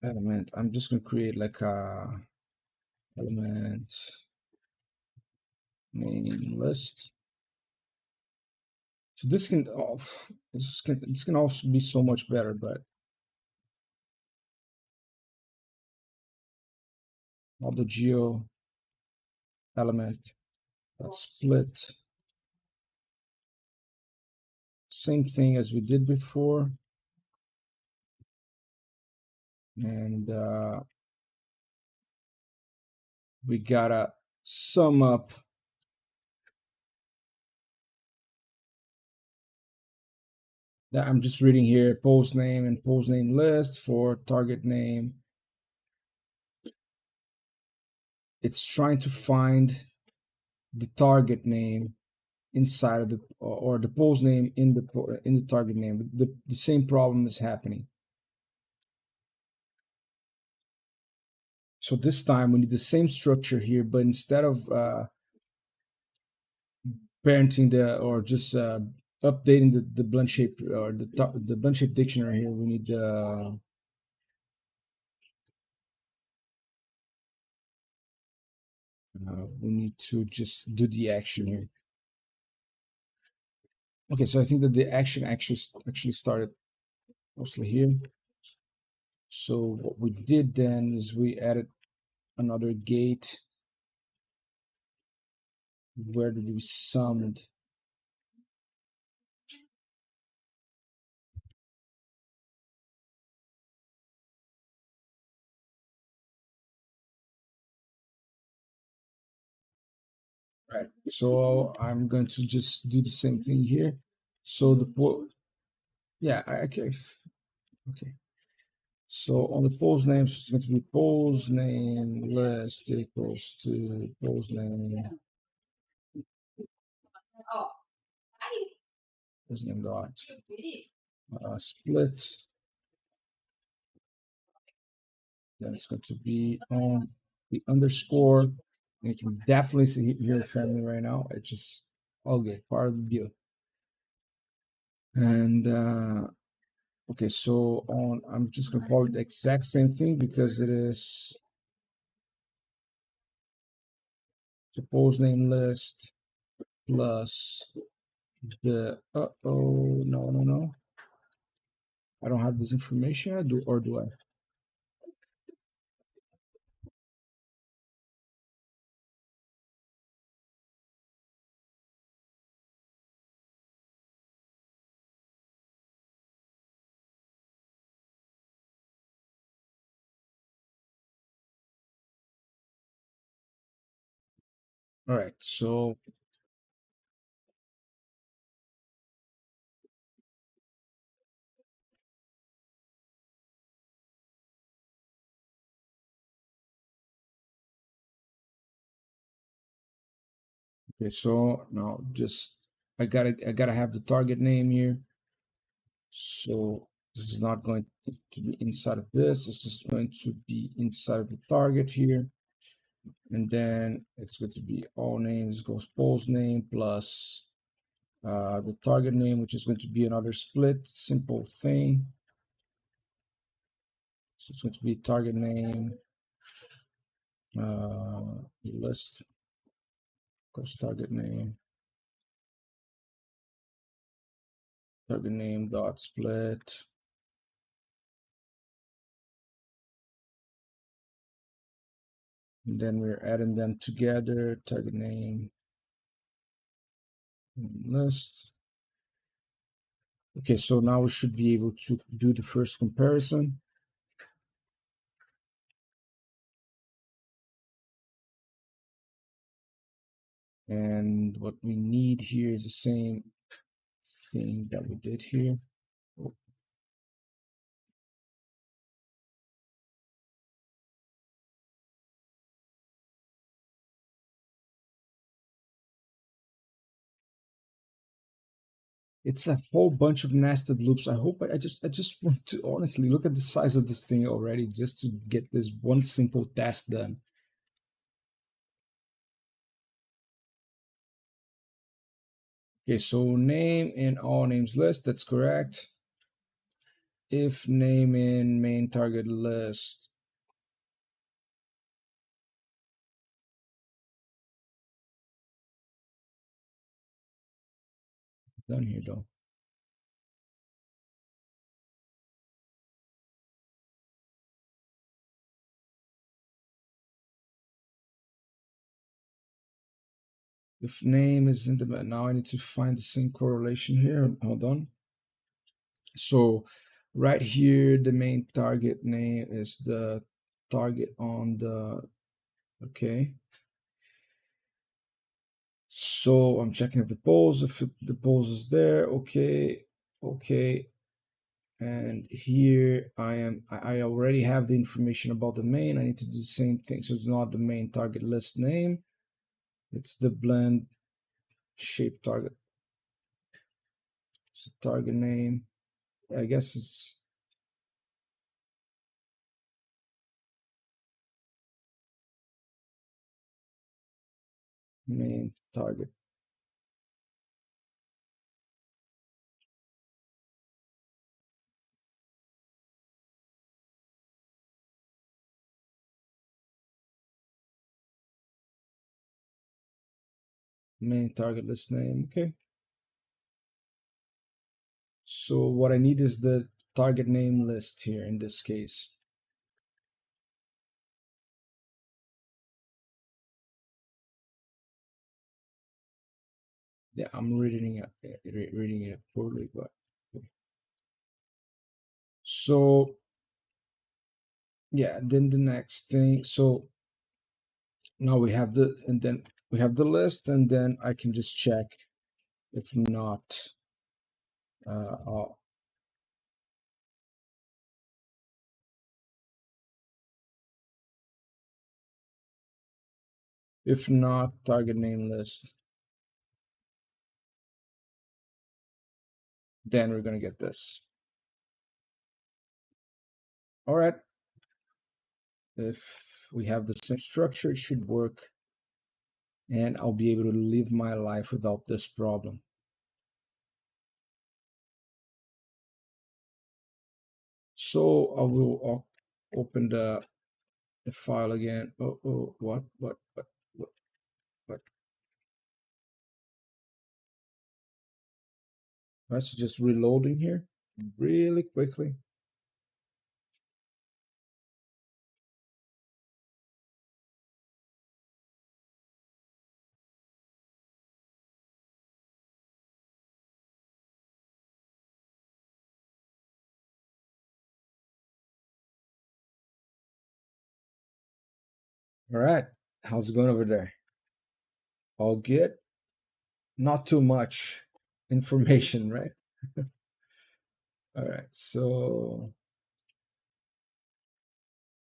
Element. I'm just gonna create like a element name list. So this can also be so much better, but all the geo element that's split. Same thing as we did before. And we gotta sum up that. I'm just reading here post name and post name list for target name. It's trying to find the target name inside of the or the post name in the target name. The same problem is happening. So this time we need the same structure here, but instead of parenting the or just updating the blend shape or the blend shape dictionary here, we need we need to just do the action here. Okay, so I think that the action actually started mostly here. So what we did then is we added another gate. Where did we summed? Right. So I'm going to just do the same thing here. So yeah, okay. Okay. So on the pose names, it's going to be pose name list equals to pose name pose name dot split. Then it's going to be on the underscore. And you can definitely see here the family right now. It's just all good, part of the deal. And okay, so on, I'm just gonna call it the exact same thing because it is suppose name list plus the no, I don't have this information. I do, or do I? All right, so Okay, so now just I gotta have the target name here. So this is not going to be inside of this. This is going to be inside of the target here. And then it's going to be all names goes post name plus the target name, which is going to be another split, simple thing. So it's going to be target name list goes target name dot split. And then we're adding them together, target name list. Okay, so now we should be able to do the first comparison. And what we need here is the same thing that we did here. It's a whole bunch of nested loops. I just want to honestly look at the size of this thing already just to get this one simple task done. Okay, so name in all names list, that's correct. If name in main target list, done here though. If name is in the, now I need to find the same correlation here. Hold on. So right here, the main target name is the target on the, okay. So I'm checking if the polls, the polls is there, okay, okay. And here I already have the information about the main. I need to do the same thing. So it's not the main target list name, it's the blend shape target. So target name, I guess it's main target. Main target list name, okay. So what I need is the target name list here in this case. Yeah, I'm reading it poorly, but okay. So yeah, then the next thing. So now we have the, and then we have the list, and then I can just check if not. Uh, if not target name list, then we're gonna get this. All right. If we have the same structure, it should work, and I'll be able to live my life without this problem. So I will open the file again. Oh, what? That's just reloading here really quickly. All right. How's it going over there? All good? Not too much information, right? All right. So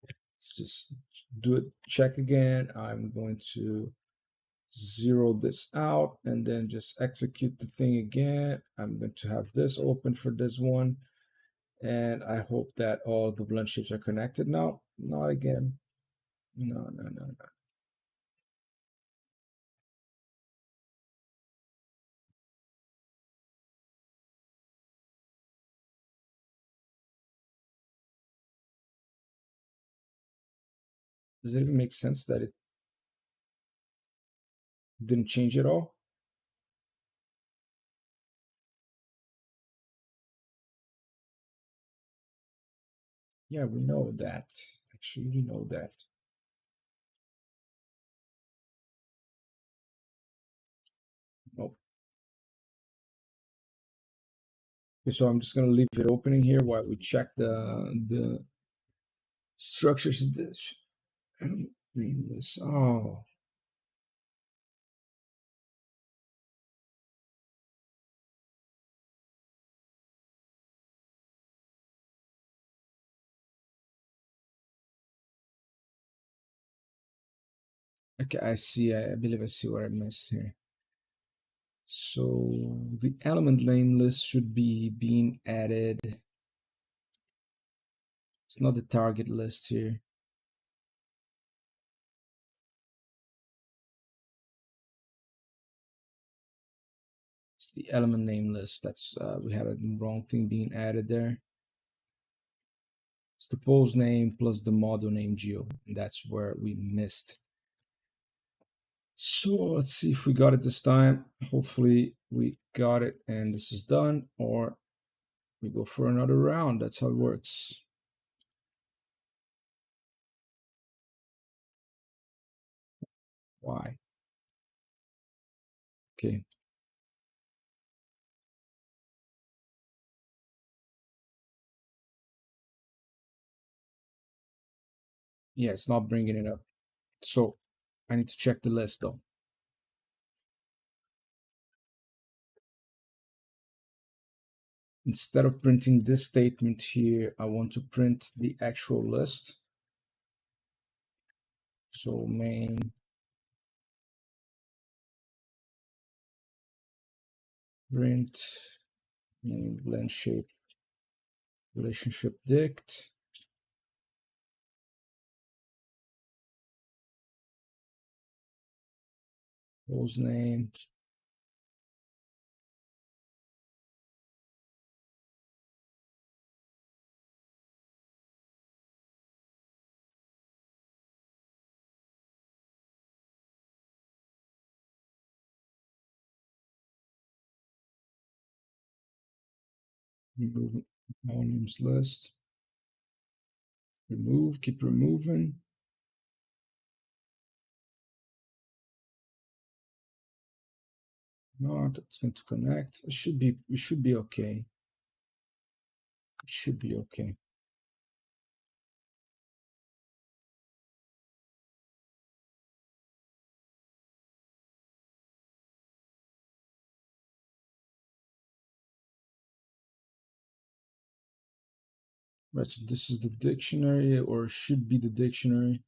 let's just do it. Check again. I'm going to zero this out and then just execute the thing again. I'm going to have this open for this one. And I hope that all the blunt shapes are connected now. Not again. No, no, no, no. Does it even make sense that it didn't change at all? Yeah, we know that. Actually, we know that. Nope. Okay, so I'm just gonna leave it opening here while we check the structures of this. Oh, okay, I see. I believe I see what I missed here. So the element name list should be being added. It's not the target list here. It's the element name list. That's we had a wrong thing being added there. It's the pose name plus the model name geo. And that's where we missed. So let's see if we got it this time. Hopefully we got it and this is done, or we go for another round. That's how it works. Why? Okay. Yeah, it's not bringing it up. So I need to check the list though. Instead of printing this statement here, I want to print the actual list. So main print main blend shape relationship dict. Pose name. Remove names list. Remove, keep removing. Not, it's going to connect. We should be okay. It should be okay. Right, so this is the dictionary, or should be the dictionary.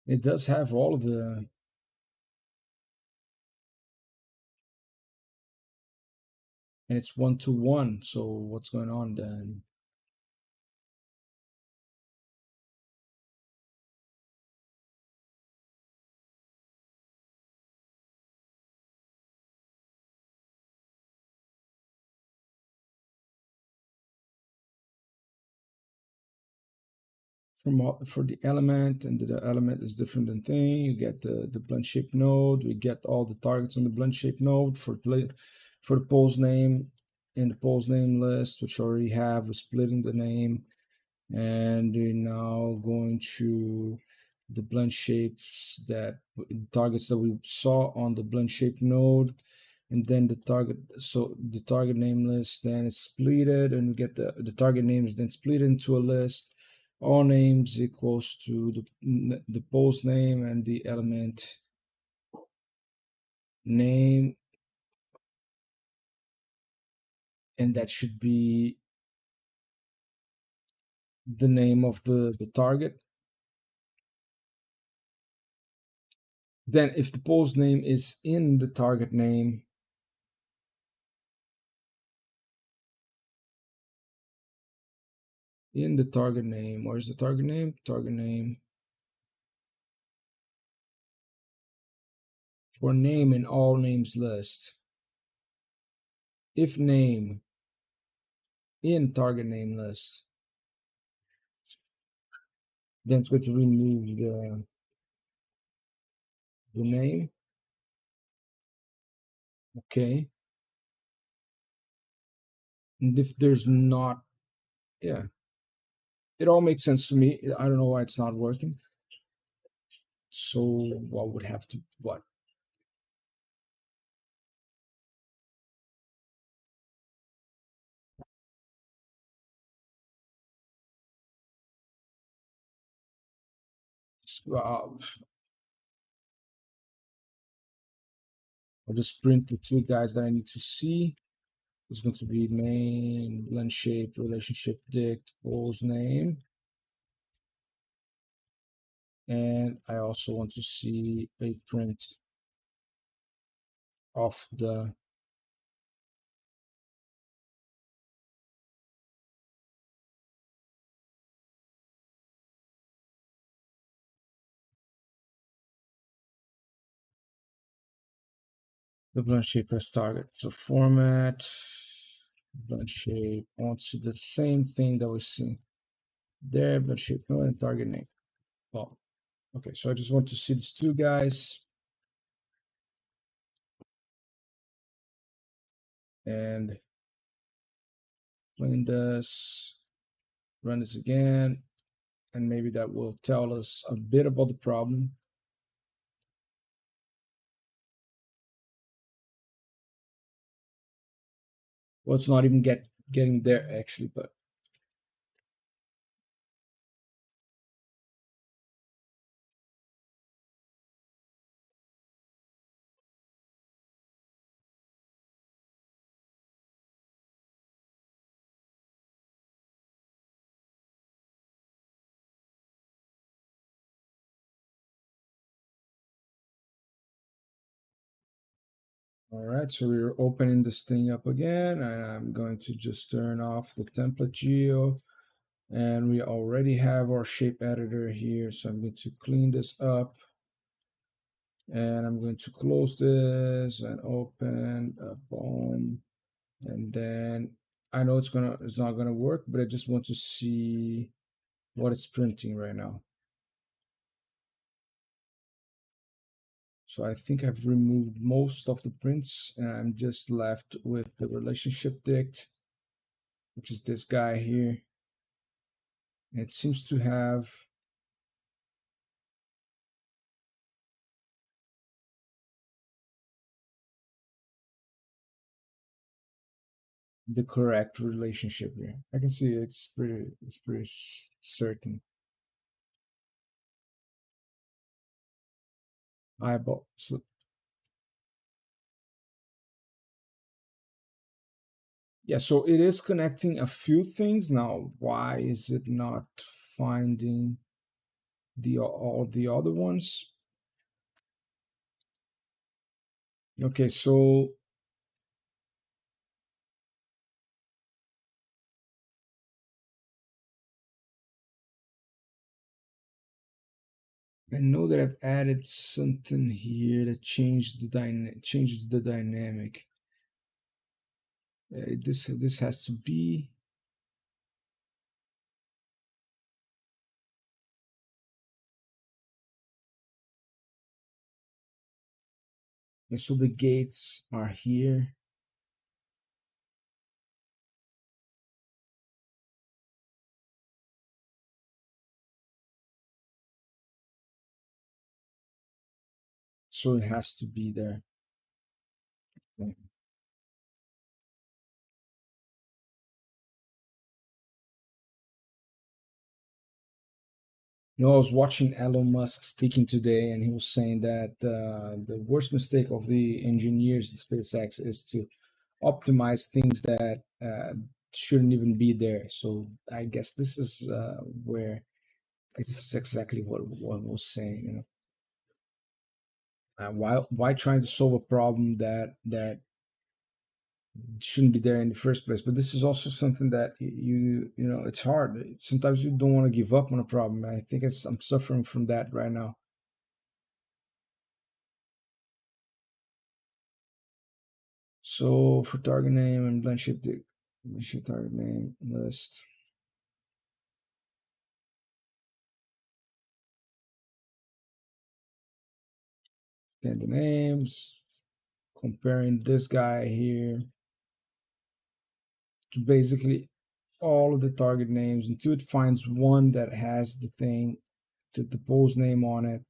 It does have all of the, and it's 1-to-1. So what's going on then? For the element, and the element is different than thing. You get the blend shape node. We get all the targets on the blend shape node for the pose name in the pose name list, which I already have. We're splitting the name, and we're now going to the blend shapes that targets that we saw on the blend shape node, and then the target. So the target name list then is splitted, and we get the target name is then split into a list. All names equals to the post name and the element name, and that should be the name of the target. Then if the post name is in the target name, where's the target name? Target name for name in all names list. If name in target name list, then it's going to remove the name. Okay. And if there's not, yeah, it all makes sense to me. I don't know why it's not working. So what would have to what? I'll just print the two guys that I need to see. It's going to be main, blend shape, relationship dict, pose name. And I also want to see a print of the blend shape as target. So format, blend shape. I want to see the same thing that we see there, blend shape, no, and target name. Well, okay, so I just want to see these two guys. And clean this, run this again, and maybe that will tell us a bit about the problem. Well, it's not even getting there actually, but all right, so we're opening this thing up again, and I'm going to just turn off the template geo, and we already have our shape editor here, so I'm going to clean this up, and I'm going to close this and open a boom, and then I know it's not gonna work, but I just want to see what it's printing right now. So I think I've removed most of the prints, and I'm just left with the relationship dict, which is this guy here. And it seems to have the correct relationship here. I can see it's pretty certain. Eyeball. So yeah, so it is connecting a few things now. Why is it not finding all the other ones? Okay, so I know that I've added something here that changes the dynamic. This has to be, and so the gates are here. So it has to be there. Okay. I was watching Elon Musk speaking today, and he was saying that the worst mistake of the engineers in SpaceX is to optimize things that shouldn't even be there. So I guess this is where this is exactly what I was saying. Why trying to solve a problem that shouldn't be there in the first place? But this is also something that you know it's hard. Sometimes you don't want to give up on a problem. And I think I'm suffering from that right now. So for target name and blend shape, target name list. Scan the names, comparing this guy here to basically all of the target names until it finds one that has the thing, the post name on it.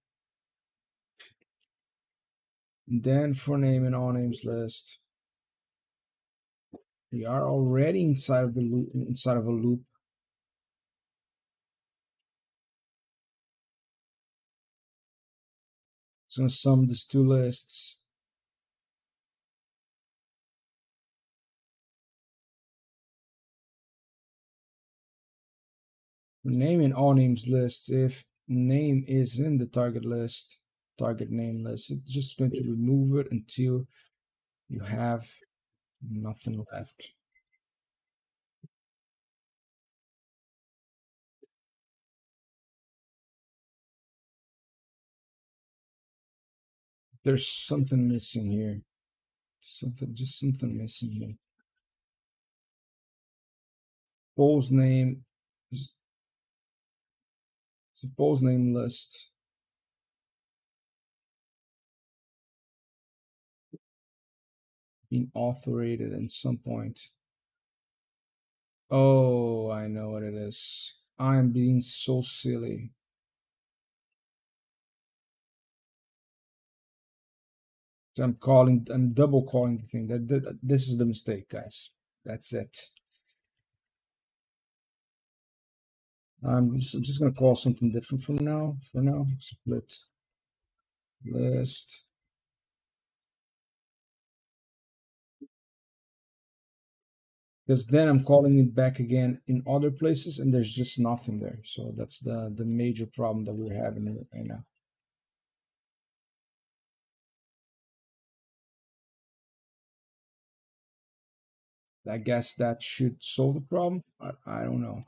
And then for name and all names list, we are already inside of the loop, inside of a loop. It's gonna sum these two lists. Name and all names list. If name is in the target list, target name list, it's just going to remove it until you have nothing left. There's something missing here. Just something missing here. Suppose name, suppose name list. Being authorated at some point. Oh, I know what it is. I'm being so silly. I'm double calling the thing. This is the mistake, guys. That's it. I'm just gonna call something different from now. For now, split list. Because then I'm calling it back again in other places, and there's just nothing there. So that's the major problem that we're having right now. I guess that should solve the problem. I don't know.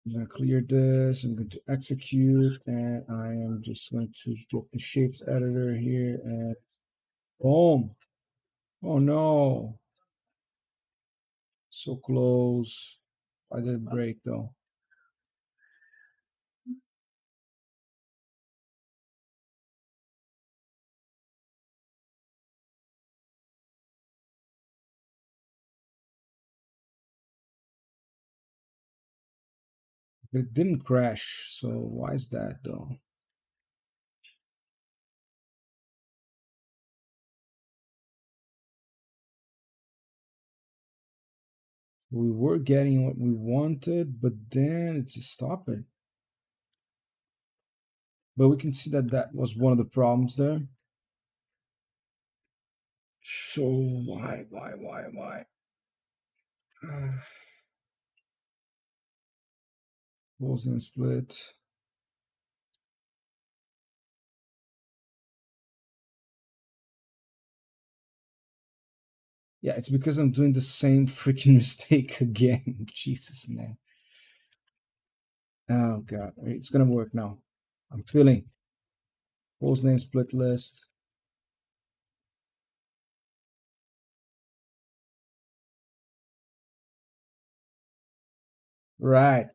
I'm going to clear this. I'm going to execute, and I am just going to get the shapes editor here, and boom. Oh no. So close. I did break though. It didn't crash. So why is that though? We were getting what we wanted, but then it's just stopping. But we can see that that was one of the problems there. So why? Wasn't split. Yeah, it's because I'm doing the same freaking mistake again. Jesus, man. Oh god, it's gonna work now. I'm feeling post name split list. Right.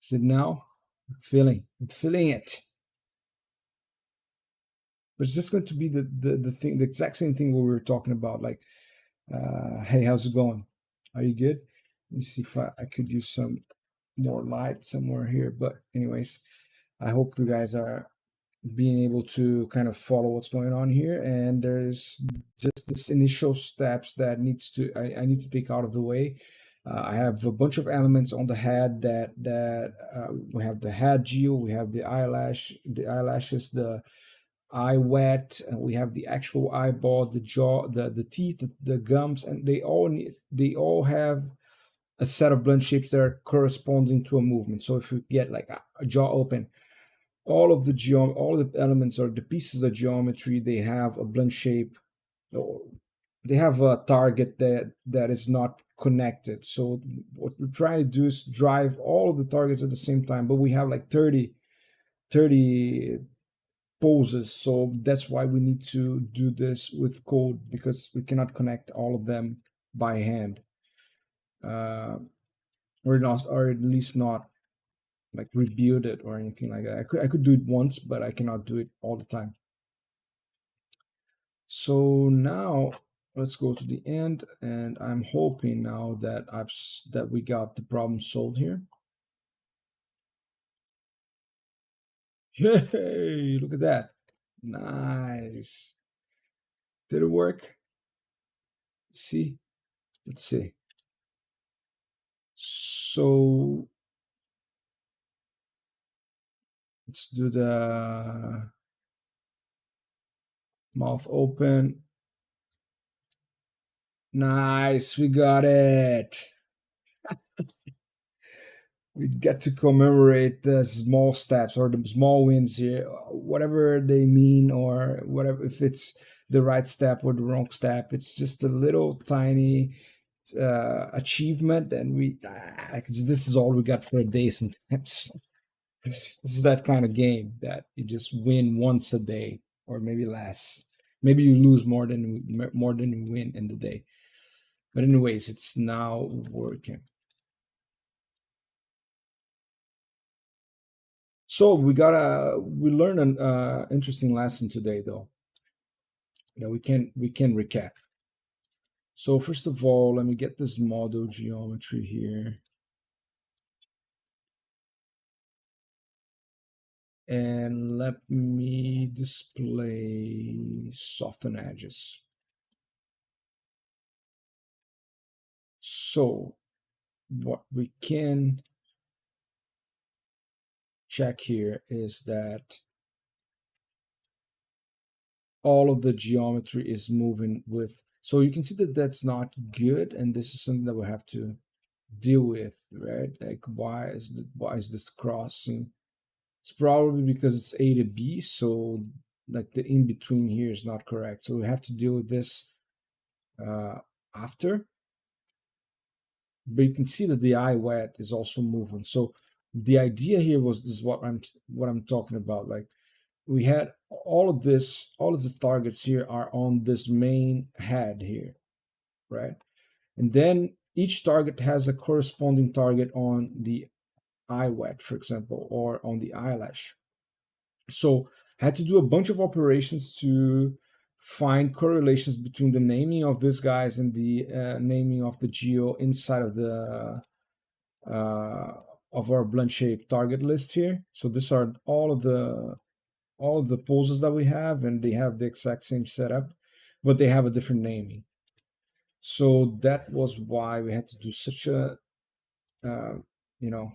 Is it now? I'm feeling it. But it's just going to be the thing, the exact same thing what we were talking about. Like, hey, how's it going? Are you good? Let me see if I could use some more light somewhere here. But anyways, I hope you guys are being able to kind of follow what's going on here. And there's just this initial steps that I need to take out of the way. I have a bunch of elements on the head that we have the head geo, we have the eyelashes, the eye wet, and we have the actual eyeball, the jaw, the teeth, the gums, and they all have a set of blunt shapes that are corresponding to a movement. So if you get like a jaw open, all the elements or the pieces of geometry, they have a blunt shape, or they have a target that is not connected. So what we're trying to do is drive all of the targets at the same time, but we have like 30 poses. So that's why we need to do this with code, because we cannot connect all of them by hand, uh, or not, or at least not like rebuild it or anything like that. I could do it once, but I cannot do it all the time. So now let's go to the end, and I'm hoping now that that we got the problem solved here. Yay! Look at that. Nice. Did it work? See? Let's see. So let's do the mouth open. Nice, we got it. We get to commemorate the small steps or the small wins here, whatever they mean, or whatever, if it's the right step or the wrong step. It's just a little tiny achievement, and this is all we got for a day sometimes. This is that kind of game that you just win once a day, or maybe less. Maybe you lose more than you win in the day. But anyways, it's now working. So we learned an interesting lesson today, though, that we can recap. So first of all, let me get this model geometry here, and let me display soften edges. So what we can check here is that all of the geometry is moving with, so you can see that that's not good, and this is something that we have to deal with, right? Like why is this crossing? It's probably because it's A to B, so like the in between here is not correct. So we have to deal with this uh, after. But you can see that the eye wet is also moving. So the idea here was this is what I'm talking about. Like we had all of the targets here are on this main head here, right? And then each target has a corresponding target on the eye wet, for example, or on the eyelash. So I had to do a bunch of operations to find correlations between the naming of these guys and the naming of the geo inside uh, of our blunt shape target list here. So these are all of the poses that we have, and they have the exact same setup, but they have a different naming. So that was why we had to do such a uh, you know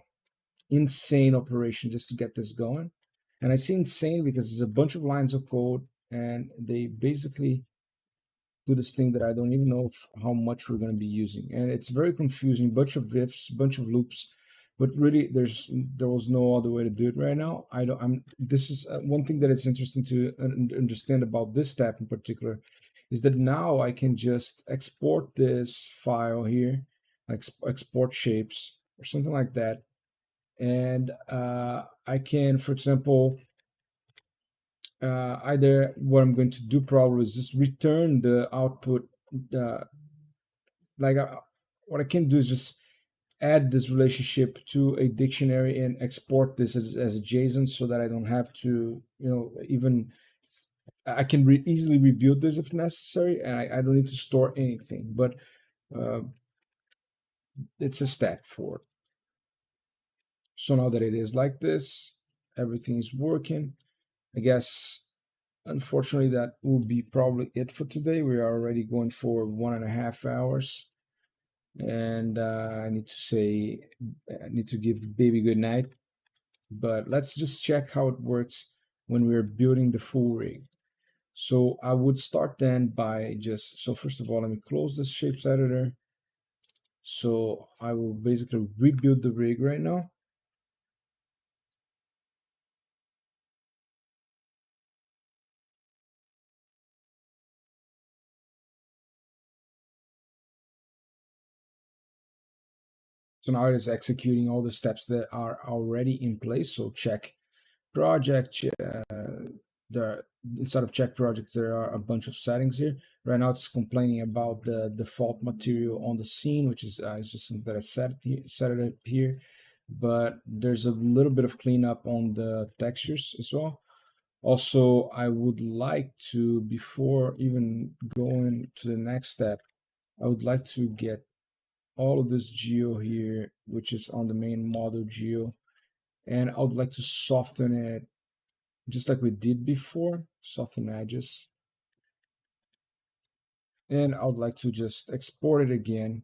insane operation just to get this going. And I say insane because it's a bunch of lines of code, and they basically do this thing that I don't even know how much we're going to be using. And it's very confusing, bunch of ifs, bunch of loops, but really there was no other way to do it right now. I don't I'm This is one thing that is interesting to understand about this step in particular, is that now I can just export this file here, like export shapes or something like that, and I can, for example, either what I'm going to do probably is just return the output. Uh, like what I can do is just add this relationship to a dictionary and export this as a JSON, so that I don't have to, even I can easily rebuild this if necessary, and I don't need to store anything. But uh, it's a step forward. So now that it is like this, everything is working. I guess, unfortunately, that will be probably it for today. We are already going for 1.5 hours, and I need to give the baby good night. But let's just check how it works when we're building the full rig. So I would start then by so first of all, let me close this shapes editor. So I will basically rebuild the rig right now. So now it is executing all the steps that are already in place. So check project, the instead of check projects, there are a bunch of settings here. Right now, it's complaining about the default material on the scene, which is it's just something that I set it up here. But there's a little bit of cleanup on the textures as well. Also, I would like to, before even going to the next step, I would like to get all of this geo here, which is on the main model geo, and I would like to soften it just like we did before, soften edges. And I would like to just export it again.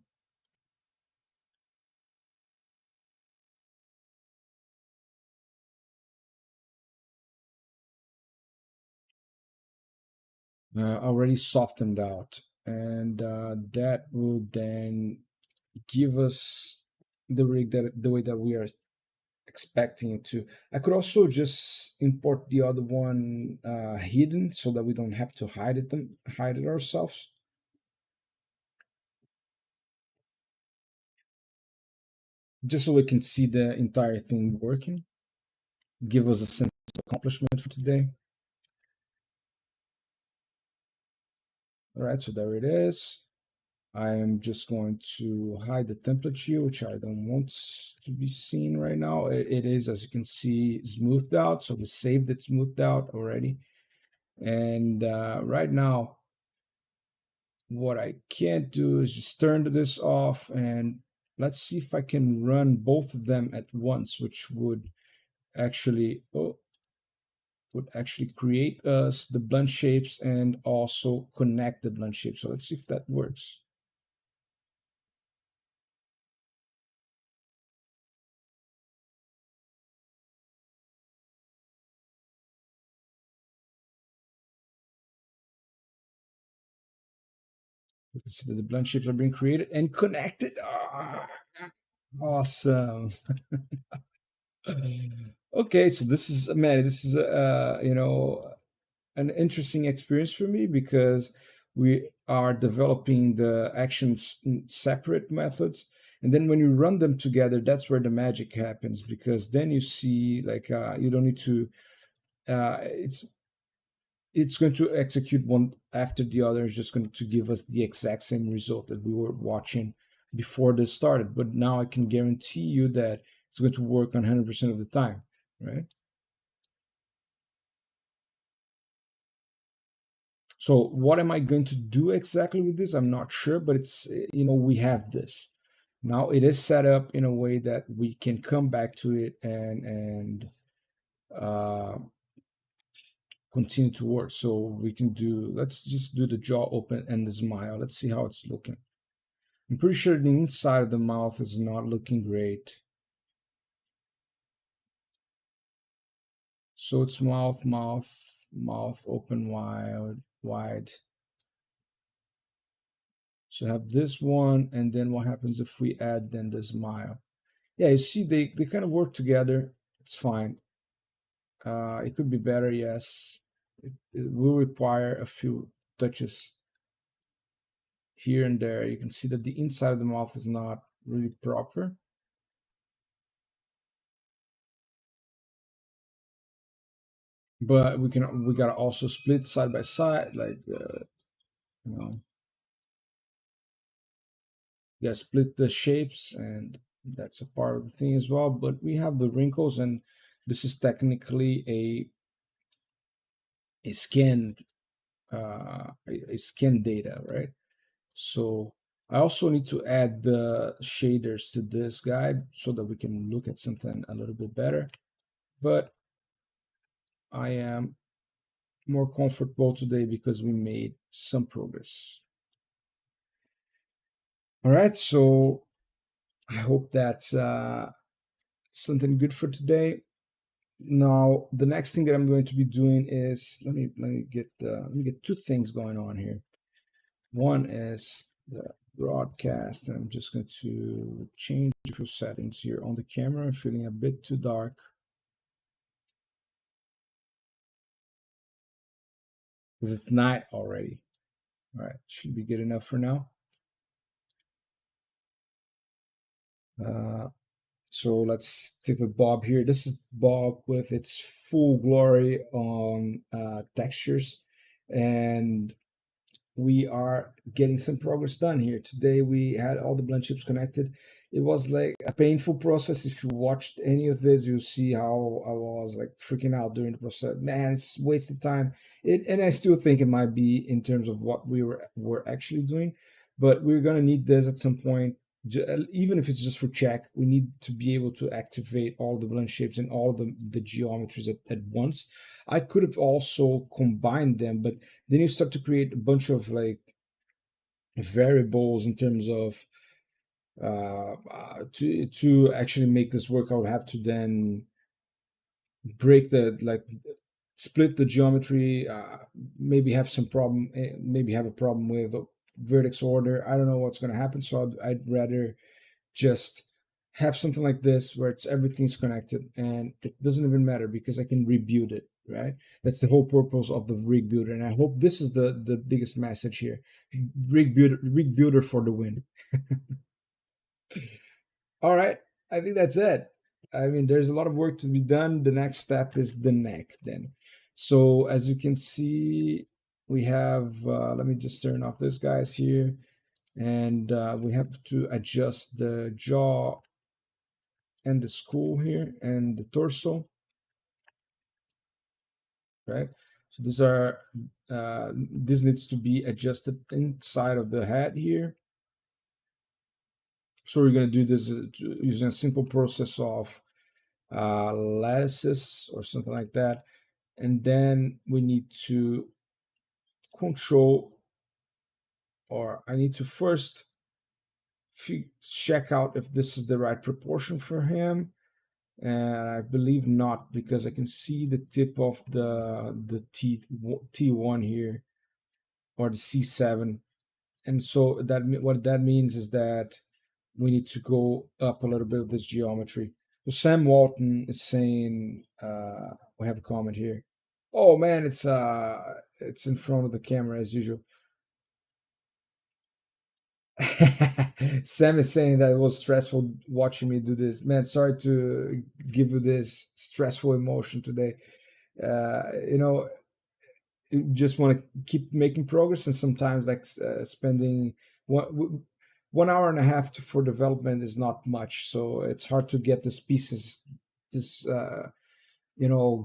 Already softened out. And that will then give us the rig that the way that we are expecting it to. I could also just import the other one hidden so that we don't have to hide it ourselves. Just so we can see the entire thing working, give us a sense of accomplishment for today. All right, so there it is. I am just going to hide the template here, which I don't want to be seen right now. It is, as you can see, smoothed out. So we saved it smoothed out already. And right now, what I can't do is just turn this off, and let's see if I can run both of them at once, which actually, would actually create us the blunt shapes and also connect the blunt shapes. So let's see if that works. You can see that the blunt shapes are being created and connected. Ah, awesome. Okay, so this is, man, this is an interesting experience for me because we are developing the actions in separate methods, and then when you run them together, that's where the magic happens, because then you see, like, you don't need to it's going to execute one after the other. It's just going to give us the exact same result that we were watching before this started. But now I can guarantee you that it's going to work 100% of the time, right? So what am I going to do exactly with this? I'm not sure, but it's, we have this. Now it is set up in a way that we can come back to it and uh, continue to work. So we can let's just do the jaw open and the smile. Let's see how it's looking. I'm pretty sure the inside of the mouth is not looking great. So it's mouth open wide. So have this one, and then what happens if we add then the smile? Yeah, you see they kind of work together. It's fine. It could be better, yes. It will require a few touches here and there. You can see that the inside of the mouth is not really proper. But we gotta also split side by side, like you know, you gotta split the shapes, and that's a part of the thing as well. But we have the wrinkles, and this is technically a scanned a scan data, right? So I also need to add the shaders to this guy so that we can look at something a little bit better. But I am more comfortable today because we made some progress. All right, so I hope that's something good for today. Now, the next thing that I'm going to be doing is let me get two things going on here. One is the broadcast. I'm just going to change a few settings here on the camera. I'm feeling a bit too dark because it's night already. All right, should be good enough for now. Uh, so let's stick with Bob here. This is Bob with its full glory on textures, and we are getting some progress done here. Today we had all the blend chips connected. It was like a painful process. If you watched any of this, you'll see how I was like freaking out during the process. Man, it's wasted time. And I still think it might be in terms of what we were actually doing, but we're gonna need this at some point. Even if it's just for check, we need to be able to activate all the blend shapes and all the geometries at once. I could have also combined them, but then you start to create a bunch of like variables in terms of to actually make this work. I would have to then break the like split the geometry, maybe have some problem, maybe have a problem with vertex order. I don't know what's going to happen, so I'd rather just have something like this where it's everything's connected and it doesn't even matter because I can rebuild it, right? That's the whole purpose of the rig builder, and I hope this is the biggest message here. Rig builder for the win. All right, I think that's it. I mean, there's a lot of work to be done. The next step is the neck then. So as you can see, we have, let me just turn off this guys here, and we have to adjust the jaw and the skull here and the torso, right? So these are, this needs to be adjusted inside of the head here. So we're going to do this using a simple process of lattices or something like that. And then we need to control, or I need to first check out if this is the right proportion for him. And I believe not, because I can see the tip of the T1 here, or the C7. And so that what that means is that we need to go up a little bit of this geometry. So Sam Walton is saying, we have a comment here. Oh man, it's in front of the camera as usual. Sam is saying that it was stressful watching me do this. Man, sorry to give you this stressful emotion today. You know, you just want to keep making progress, and sometimes like spending 1 hour and a half for development is not much. So it's hard to get these pieces, this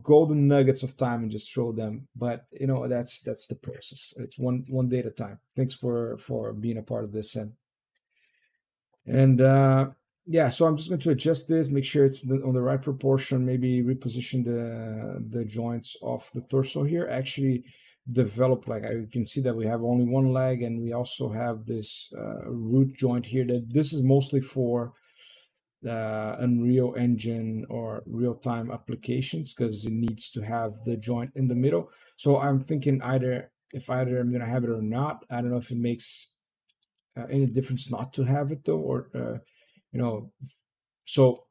golden nuggets of time and just throw them. But that's the process. It's one day at a time. Thanks for being a part of this, and yeah, so I'm just going to adjust this, make sure it's on the right proportion, maybe reposition the joints of the torso here. Actually develop, like I can see that we have only one leg, and we also have this root joint here. That this is mostly for Unreal Engine or real-time applications, because it needs to have the joint in the middle. So I'm thinking either I'm going to have it or not. I don't know if it makes any difference not to have it though, or you know so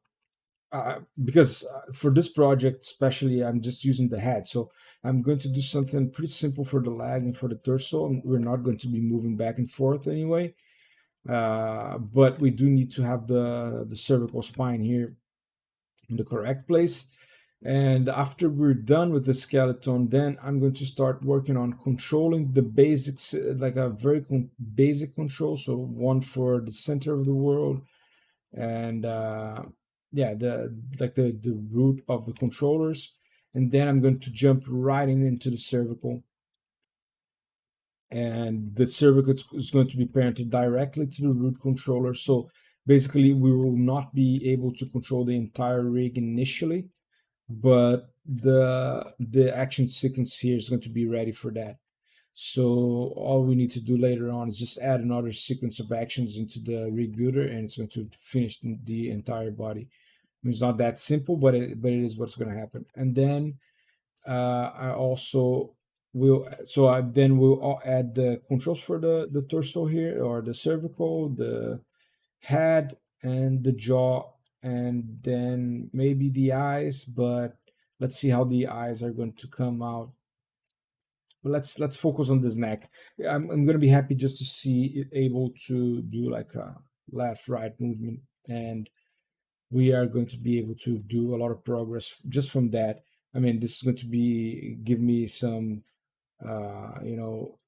because for this project especially, I'm just using the head. So I'm going to do something pretty simple for the leg and for the torso, and we're not going to be moving back and forth anyway, but we do need to have the cervical spine here in the correct place. And after we're done with the skeleton, then I'm going to start working on controlling the basics, like a very basic control. So one for the center of the world, and yeah, the root of the controllers. And then I'm going to jump right into the cervical, and the cervical is going to be parented directly to the root controller. So basically, we will not be able to control the entire rig initially, but the action sequence here is going to be ready for that. So all we need to do later on is just add another sequence of actions into the rig builder, and it's going to finish the entire body. It's not that simple, but it is what's going to happen. And then I also then we'll add the controls for the torso here, or the cervical, the head, and the jaw, and then maybe the eyes. But let's see how the eyes are going to come out. But let's focus on this neck. I'm going to be happy just to see it able to do like a left right movement, and we are going to be able to do a lot of progress just from that. I mean, this is going to be give me some you know,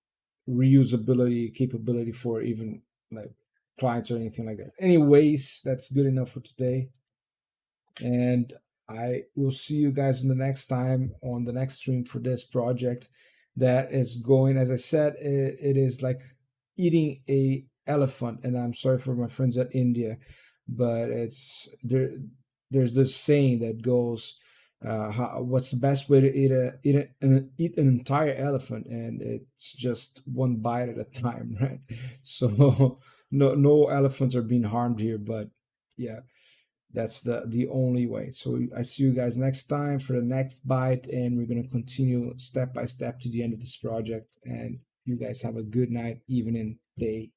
reusability capability for even like clients or anything like that. Anyways, that's good enough for today. And I will see you guys in the next time on the next stream for this project that is going, as I said, it is like eating a elephant. And I'm sorry for my friends at India, but it's there. There's this saying that goes, "What's the best way to eat an entire elephant?" And it's just one bite at a time, right? So no elephants are being harmed here, but yeah, that's the only way. So I see you guys next time for the next bite, and we're going to continue step by step to the end of this project. And you guys have a good night, evening, day.